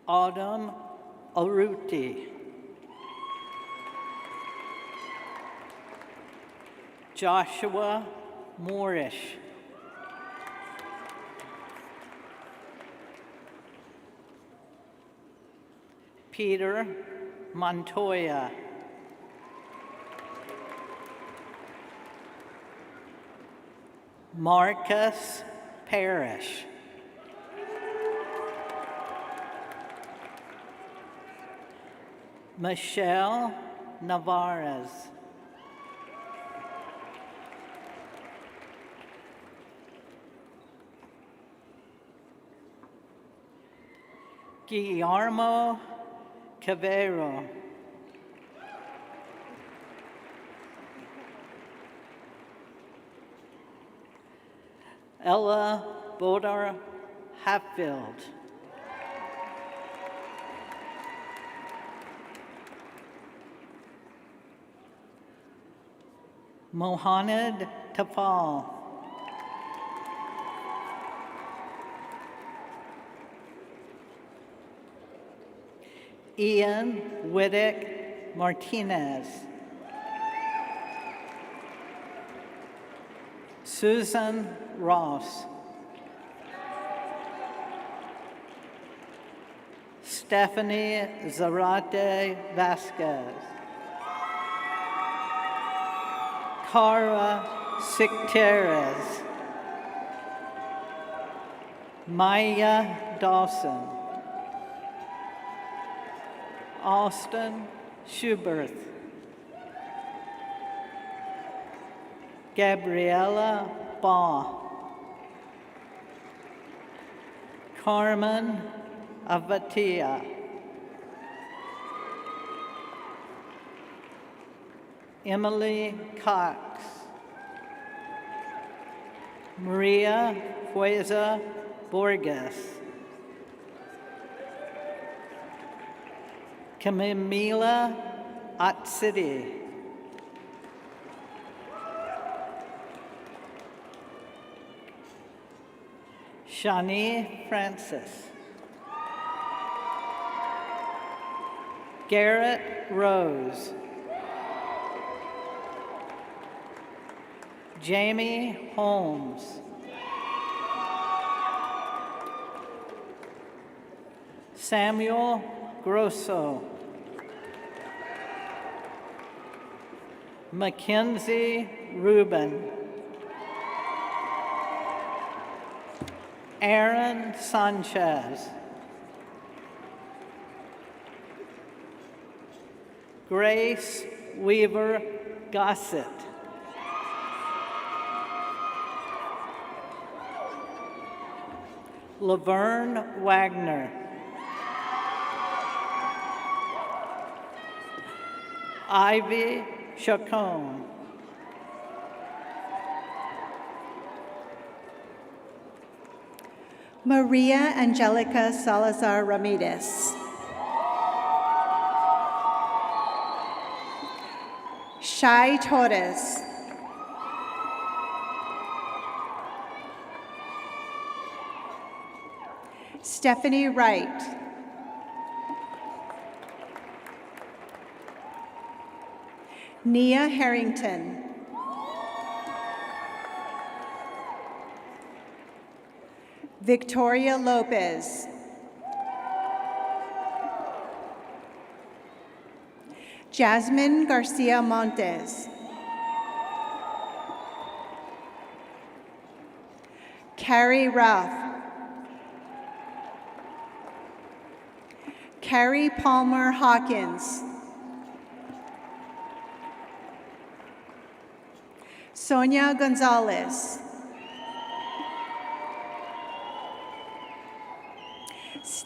Autumn Aruti. Joshua Moorish. Peter Montoya. Marcus Parrish. Michelle Navarez. Guillermo Cavero. Ella Bodar Hatfield. Mohamed Tafal. Ian Wittick Martinez. Susan Ross. Stephanie Zarate Vasquez. Cara Sicteres. Maya Dawson. Austin Schubert. Gabriella Baugh, Carmen Avatia, Emily Cox, Maria Fueza Borges, Camila Atsidi, Shani Francis, Garrett Rose, Jamie Holmes, Samuel Grosso, Mackenzie Rubin, Aaron Sanchez, Grace Weaver Gossett, Laverne Wagner, Ivy Chacon, Maria Angelica Salazar Ramirez. Shai Torres. Stephanie Wright. Nia Harrington. Victoria Lopez. Jasmine Garcia Montes. Carrie Ralph. Carrie Palmer Hawkins. Sonia Gonzalez.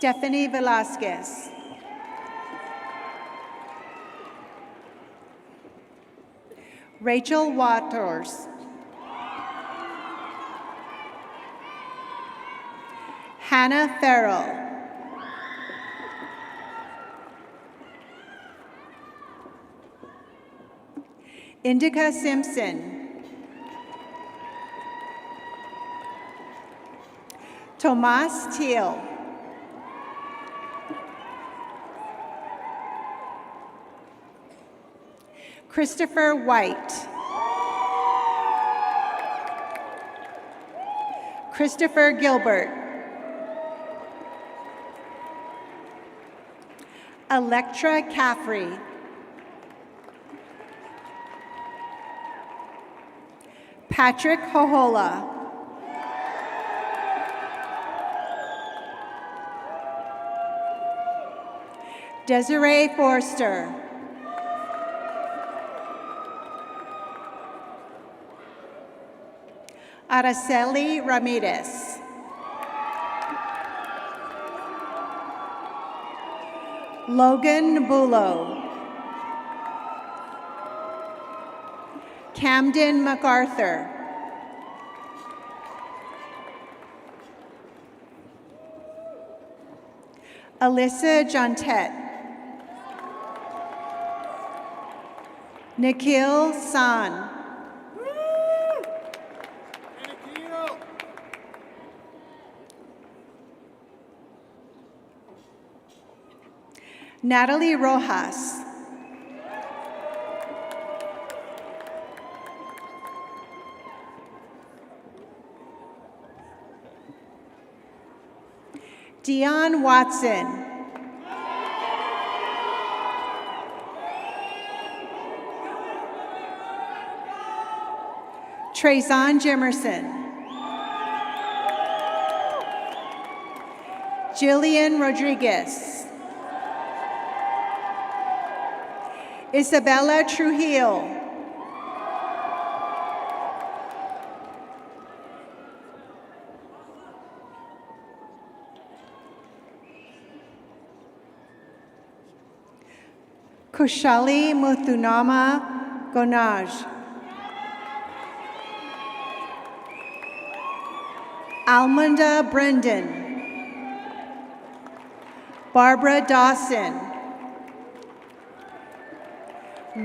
Stephanie Velasquez. Rachel Waters. Hannah Farrell. Indica Simpson. Tomas Teal. Christopher White. Christopher Gilbert. Electra Caffrey. Patrick Hohola. Desiree Forster. Araceli Ramirez. Logan Bulow. Camden MacArthur. Alyssa Jontet. Nikhil San. Natalie Rojas. Dion Watson. Trayson Jimerson. Jillian Rodriguez. Isabella Trujillo. Kushali Muthunama Gonaj. Almunda Brendan. Barbara Dawson.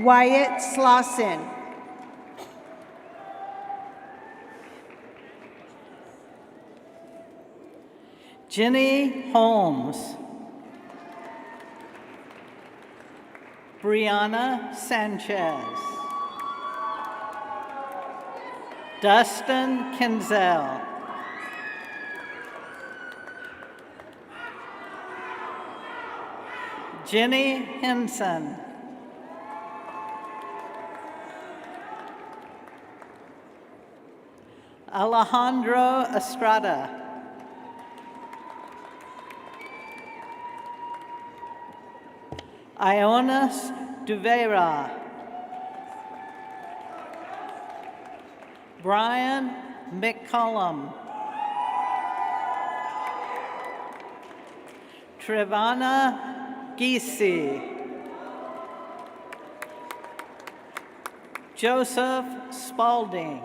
Wyatt Slauson. Jenny Holmes. Brianna Sanchez. Dustin Kinzel. Jenny Henson. Alejandro Estrada. Ionas Duvera. Brian McCollum. Trevana Giese. Joseph Spalding.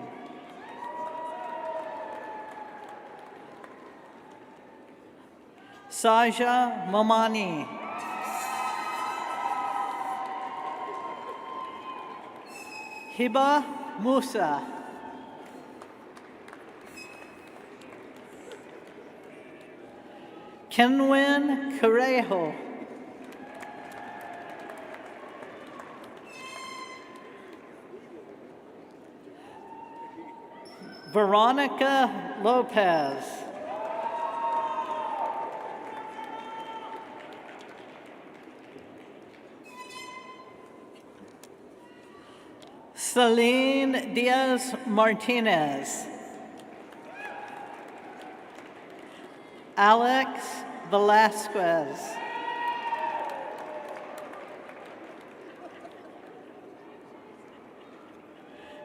Saja Momani. Hiba Musa. Kenwin Correjo. Veronica Lopez. Celine Diaz Martinez. Alex Velasquez.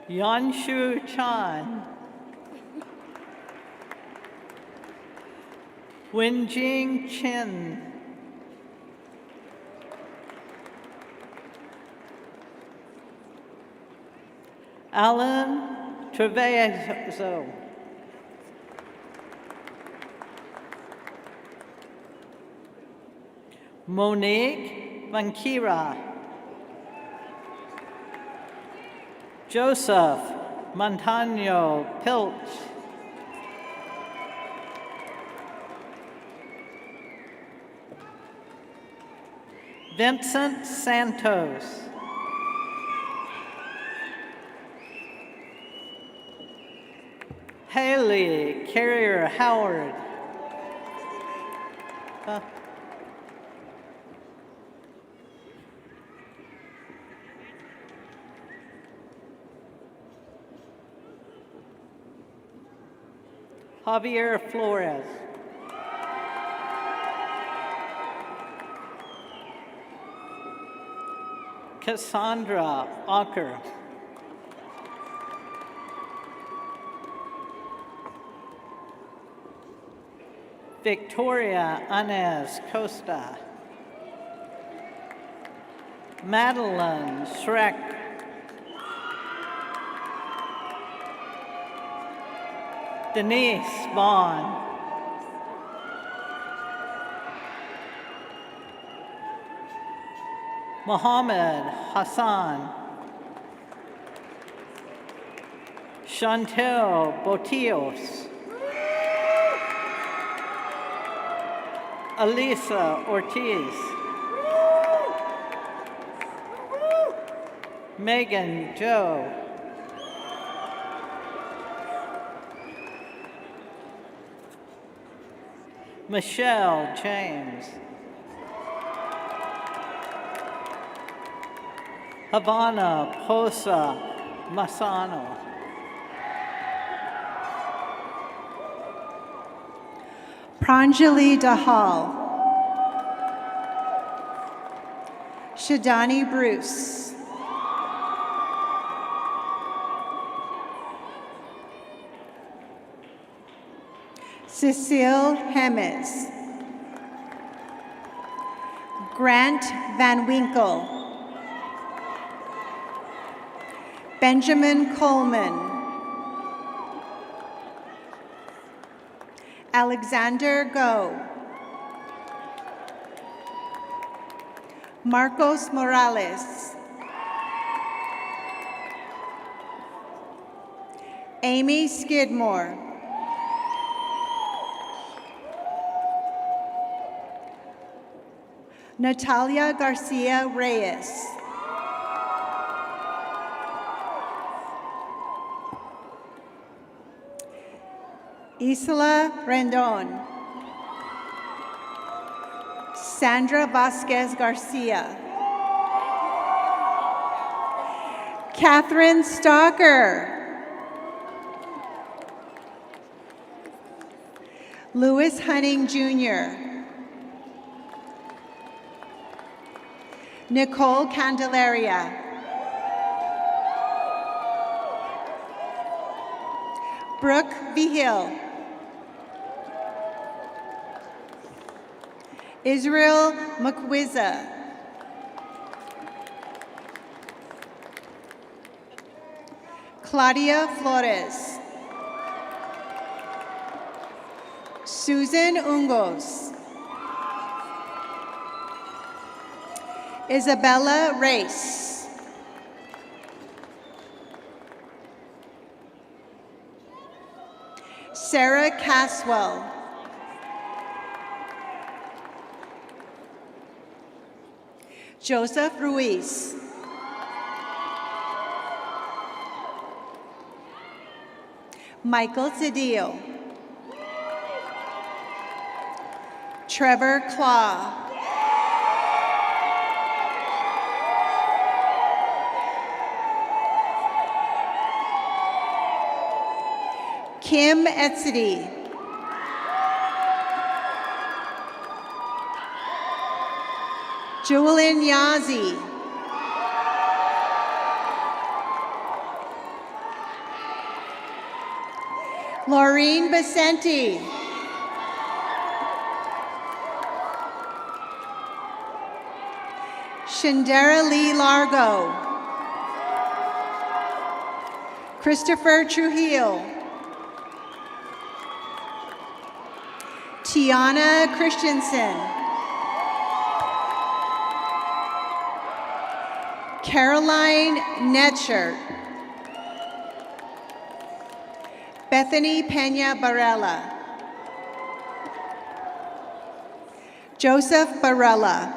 Yanshu Chan. Wenjing Chen. Alan Trevezo. Monique Vankira. Joseph Montano Pilch. Vincent Santos. Haley Carrier Howard. Javier Flores. Cassandra Ocker. Victoria Anez Costa. Madeline Schreck. Denise Vaughn. Mohammed Hassan. Chantel Botios. Elisa Ortiz. Megan Joe. Michelle James. Havana Posa Masano. Pranjali Dahal. Shadani Bruce. Cecile Hemes. Grant Van Winkle. Benjamin Coleman. Alexander Go. Marcos Morales. Amy Skidmore. Natalia Garcia Reyes. Isla Rendon. Sandra Vasquez Garcia. Catherine Stalker. Louis Hunting Jr. Nicole Candelaria. Brooke Vigil. Israel McWizza. Claudia Flores. Susan Ungos. Isabella Race. Sarah Caswell. Joseph Ruiz. Michael Zedillo. Trevor Claw. Kim Etzedy. Julian Yazi. Laureen Vicente. Shindera Lee Largo. Christopher Trujillo. Tiana Christensen. Caroline Netscher. Bethany Pena Barella. Joseph Barella.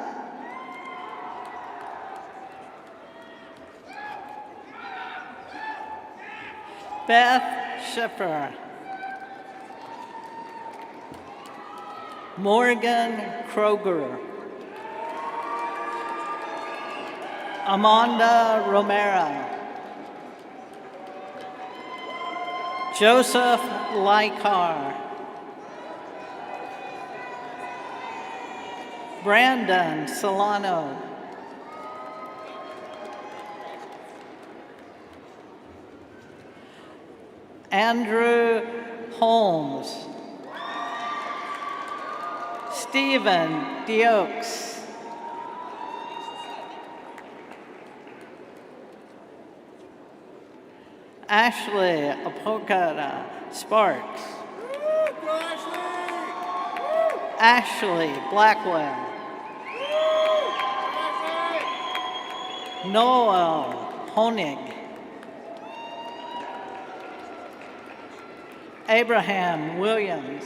Beth Schiffer. Morgan Kroger. Amanda Romero. Joseph Lykar. Brandon Solano. Andrew Holmes. Stephen Dioks. Ashley Apokata Sparks. Ashley Blackwell. Noel Honig. Abraham Williams.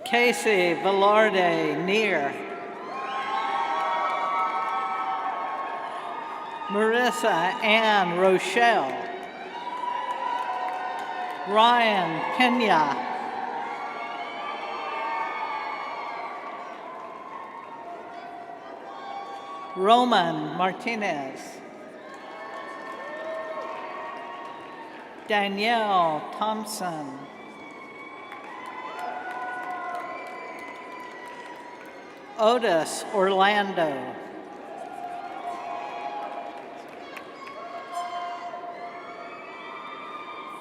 Casey Velarde Neer. Marissa Ann Rochelle. Ryan Pena. Roman Martinez. Danielle Thompson. Otis Orlando.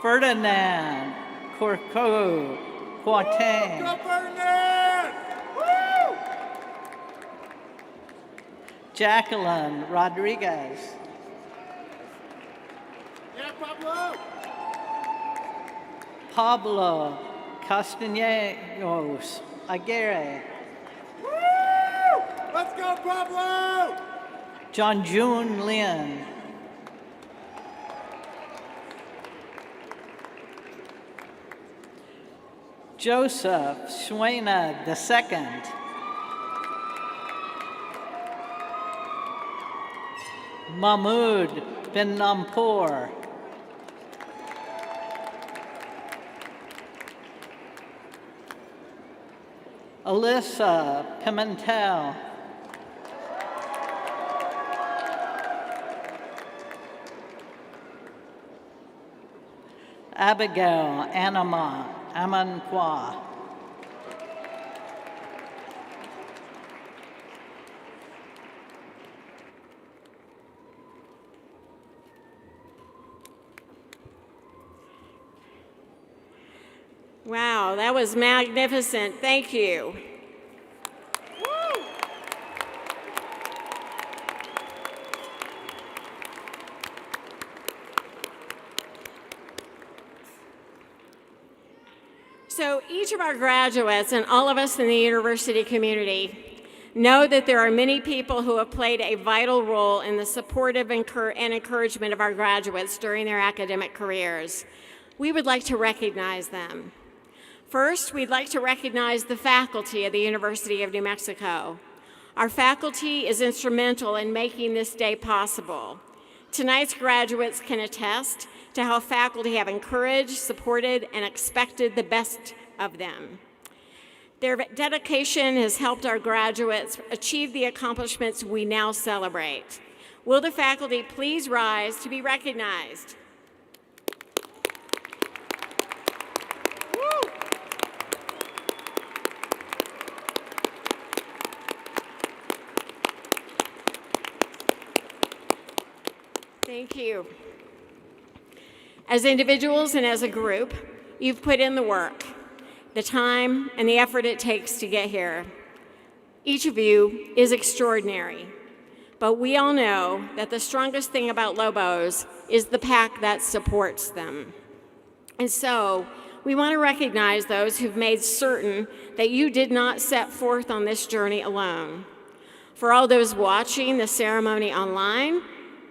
Ferdinand Corco Quatang. Jacqueline Rodriguez. Yeah, Pablo! Pablo Castellanos Aguirre. Woo! Let's go, Pablo! John June Lin. Joseph Schweina II. Mahmoud bin Nampur. Alyssa Pimentel. Abigail Anama Amanqua. Wow, that was magnificent. Thank you. So each of our graduates and all of us in the university community know that there are many people who have played a vital role in the supportive and encouragement of our graduates during their academic careers. We would like to recognize them. First, we'd like to recognize the faculty of the University of New Mexico. Our faculty is instrumental in making this day possible. Tonight's graduates can attest to how faculty have encouraged, supported, and expected the best of them. Their dedication has helped our graduates achieve the accomplishments we now celebrate. Will the faculty please rise to be recognized? Woo! Thank you. As individuals and as a group, you've put in the work, the time, and the effort it takes to get here. Each of you is extraordinary, but we all know that the strongest thing about Lobos is the pack that supports them. And so, we want to recognize those who've made certain that you did not set forth on this journey alone. For all those watching the ceremony online,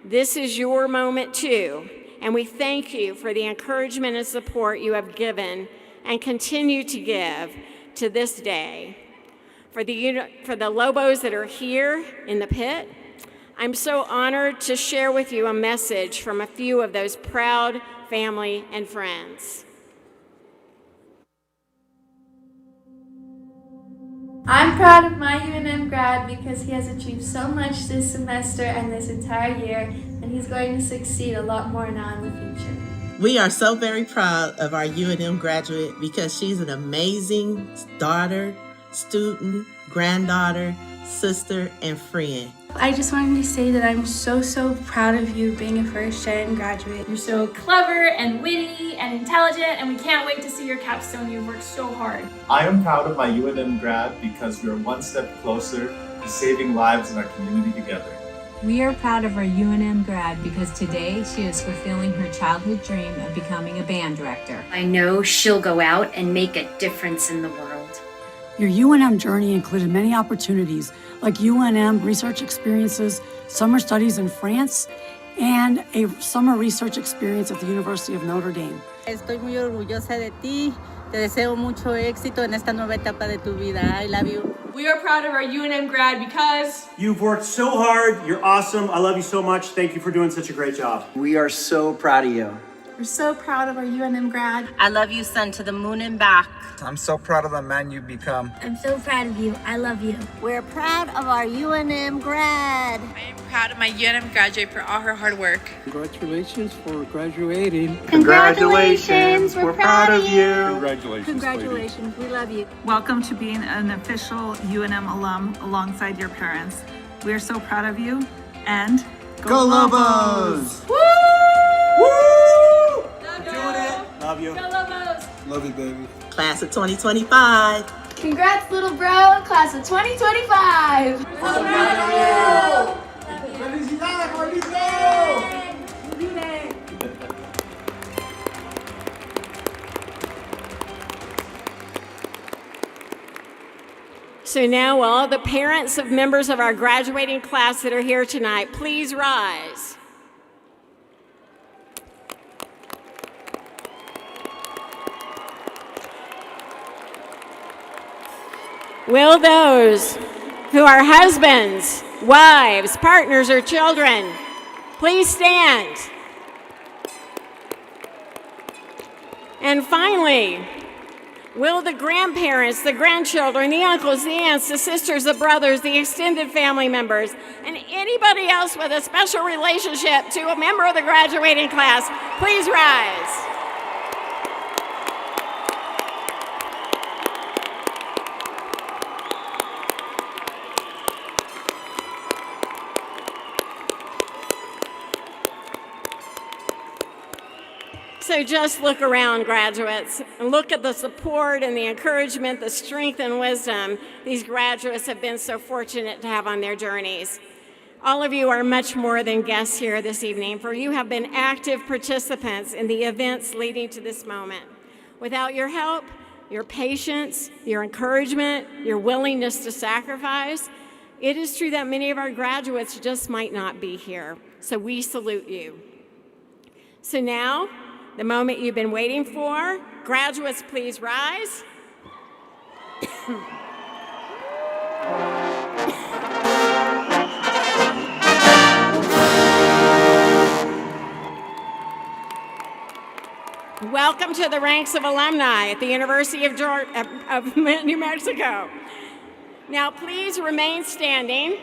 this is your moment too. And we thank you for the encouragement and support you have given and continue to give to this day. For the Lobos that are here in the pit, I'm so honored to share with you a message from a few of those proud family and friends. I'm proud of my UNM grad because he has achieved so much this semester and this entire year, and he's going to succeed a lot more now in the future. We are so very proud of our UNM graduate because she's an amazing daughter, student, granddaughter, sister, and friend. I just wanted to say that I'm so proud of you being a first-gen graduate. You're so clever and witty and intelligent, and we can't wait to see your capstone. You've worked so hard. I am proud of my UNM grad because we are one step closer to saving lives in our community together. We are proud of our UNM grad because today she is fulfilling her childhood dream of becoming a band director. I know she'll go out and make a difference in the world. Your UNM journey included many opportunities like UNM research experiences, summer studies in France, and a summer research experience at the University of Notre Dame. Estoy muy orgullosa de ti. Te deseo mucho éxito en esta nueva etapa de tu vida. I love you. We are proud of our UNM grad because you've worked so hard. You're awesome. I love you so much. Thank you for doing such a great job. We are so proud of you. we're so proud of our UNM grad. I love you, son, to the moon and back. I'm so proud of the man you've become. I'm so proud of you. I love you. We're proud of our UNM grad. I am proud of my UNM graduate for all her hard work. Congratulations for graduating. Congratulations. We're proud of you. Congratulations. Congratulations. We love you. Welcome to being an official UNM alum alongside your parents. We are so proud of you, and go Lobos! Woo! Woo! Love you. Doing it. Love you. Go Lobos! Love you, baby. Class of 2025. Congrats, little bro, class of 2025. So now all the parents of members of our graduating class that are here tonight, please rise. Will those who are husbands, wives, partners, or children, please stand. And finally, will the grandparents, the grandchildren, the uncles, the aunts, the sisters, the brothers, the extended family members, and anybody else with a special relationship to a member of the graduating class, please rise. So just look around, graduates, and look at the support and the encouragement, the strength and wisdom these graduates have been so fortunate to have on their journeys. All of you are much more than guests here this evening, for you have been active participants in the events leading to this moment. Without your help, your patience, your encouragement, your willingness to sacrifice, it is true that many of our graduates just might not be here. So we salute you. So now, the moment you've been waiting for. Graduates, please rise. Welcome to the ranks of alumni at the University of New Mexico. Now, please remain standing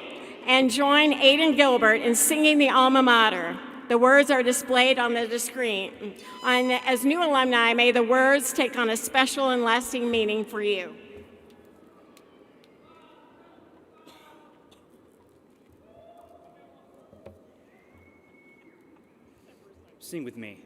and join Aiden Gilbert in singing the alma mater. The words are displayed on the screen. As new alumni, may the words take on a special and lasting meaning for you. Sing with me.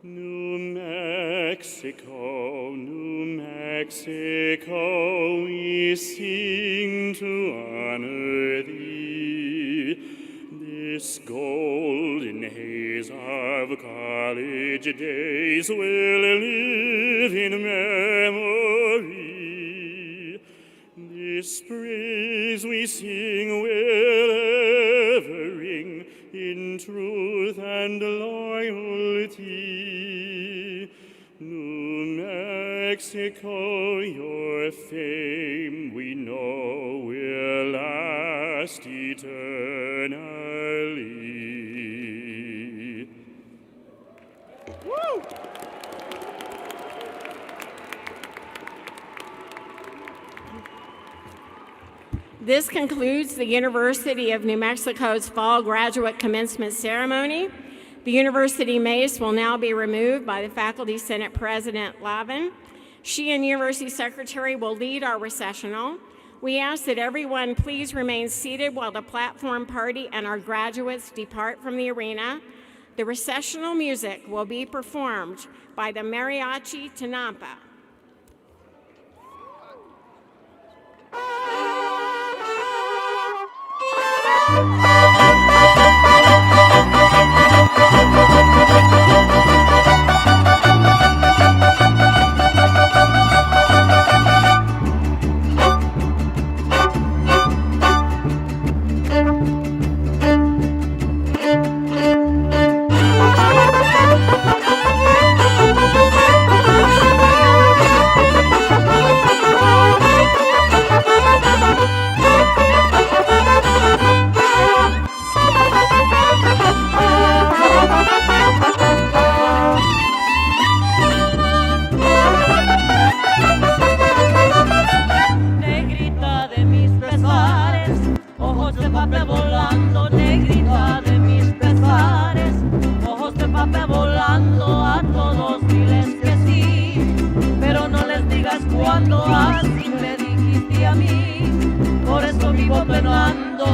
New Mexico, New Mexico, we sing to honor thee. This golden haze of college days will live in memory. This praise we sing will ever ring in truth and loyalty. New Mexico, your fame we know will last eternally. Woo! This concludes the University of New Mexico's Fall Graduate Commencement Ceremony. The University Mace will now be removed by the Faculty Senate President Lavin. She and University Secretary will lead our recessional. We ask that everyone please remain seated while the platform party and our graduates depart from the arena. The recessional music will be performed by the Mariachi Tinampa. Cuando así me dijiste a mí, por eso vivo penando.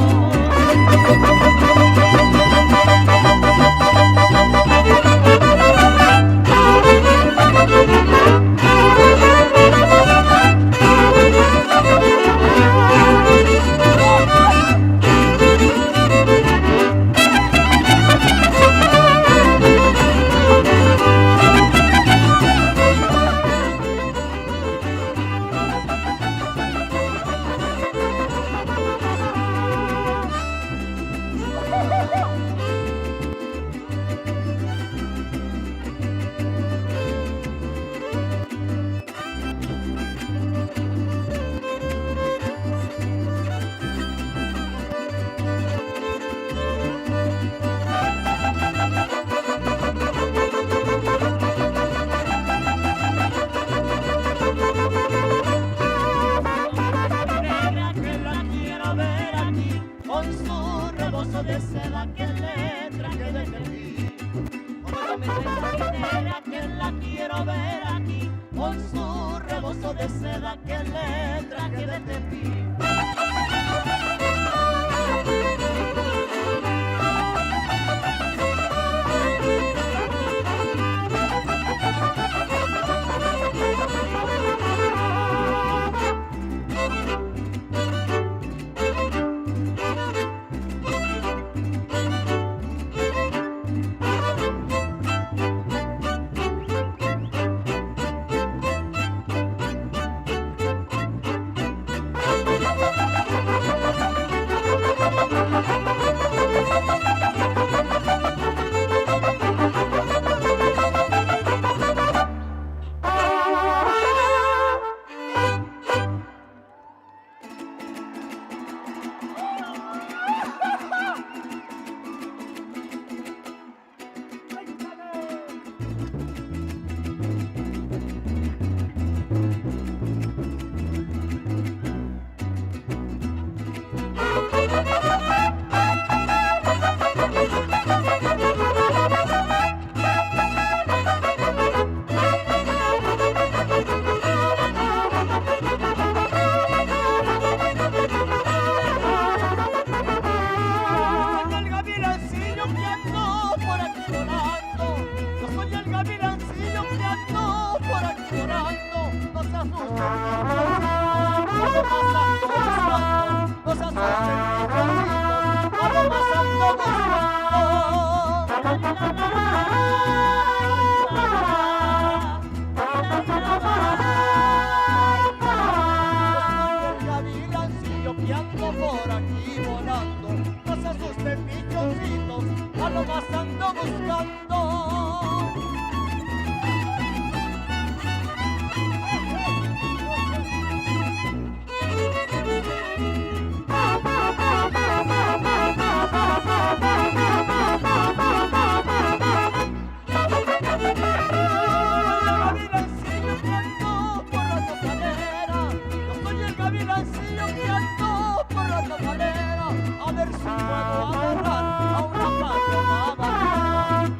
lazo de seda que le traje de Tepic.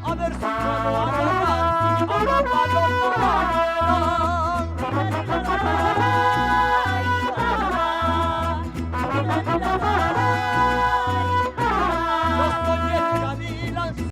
A ver si puedo agarrar a una paloma.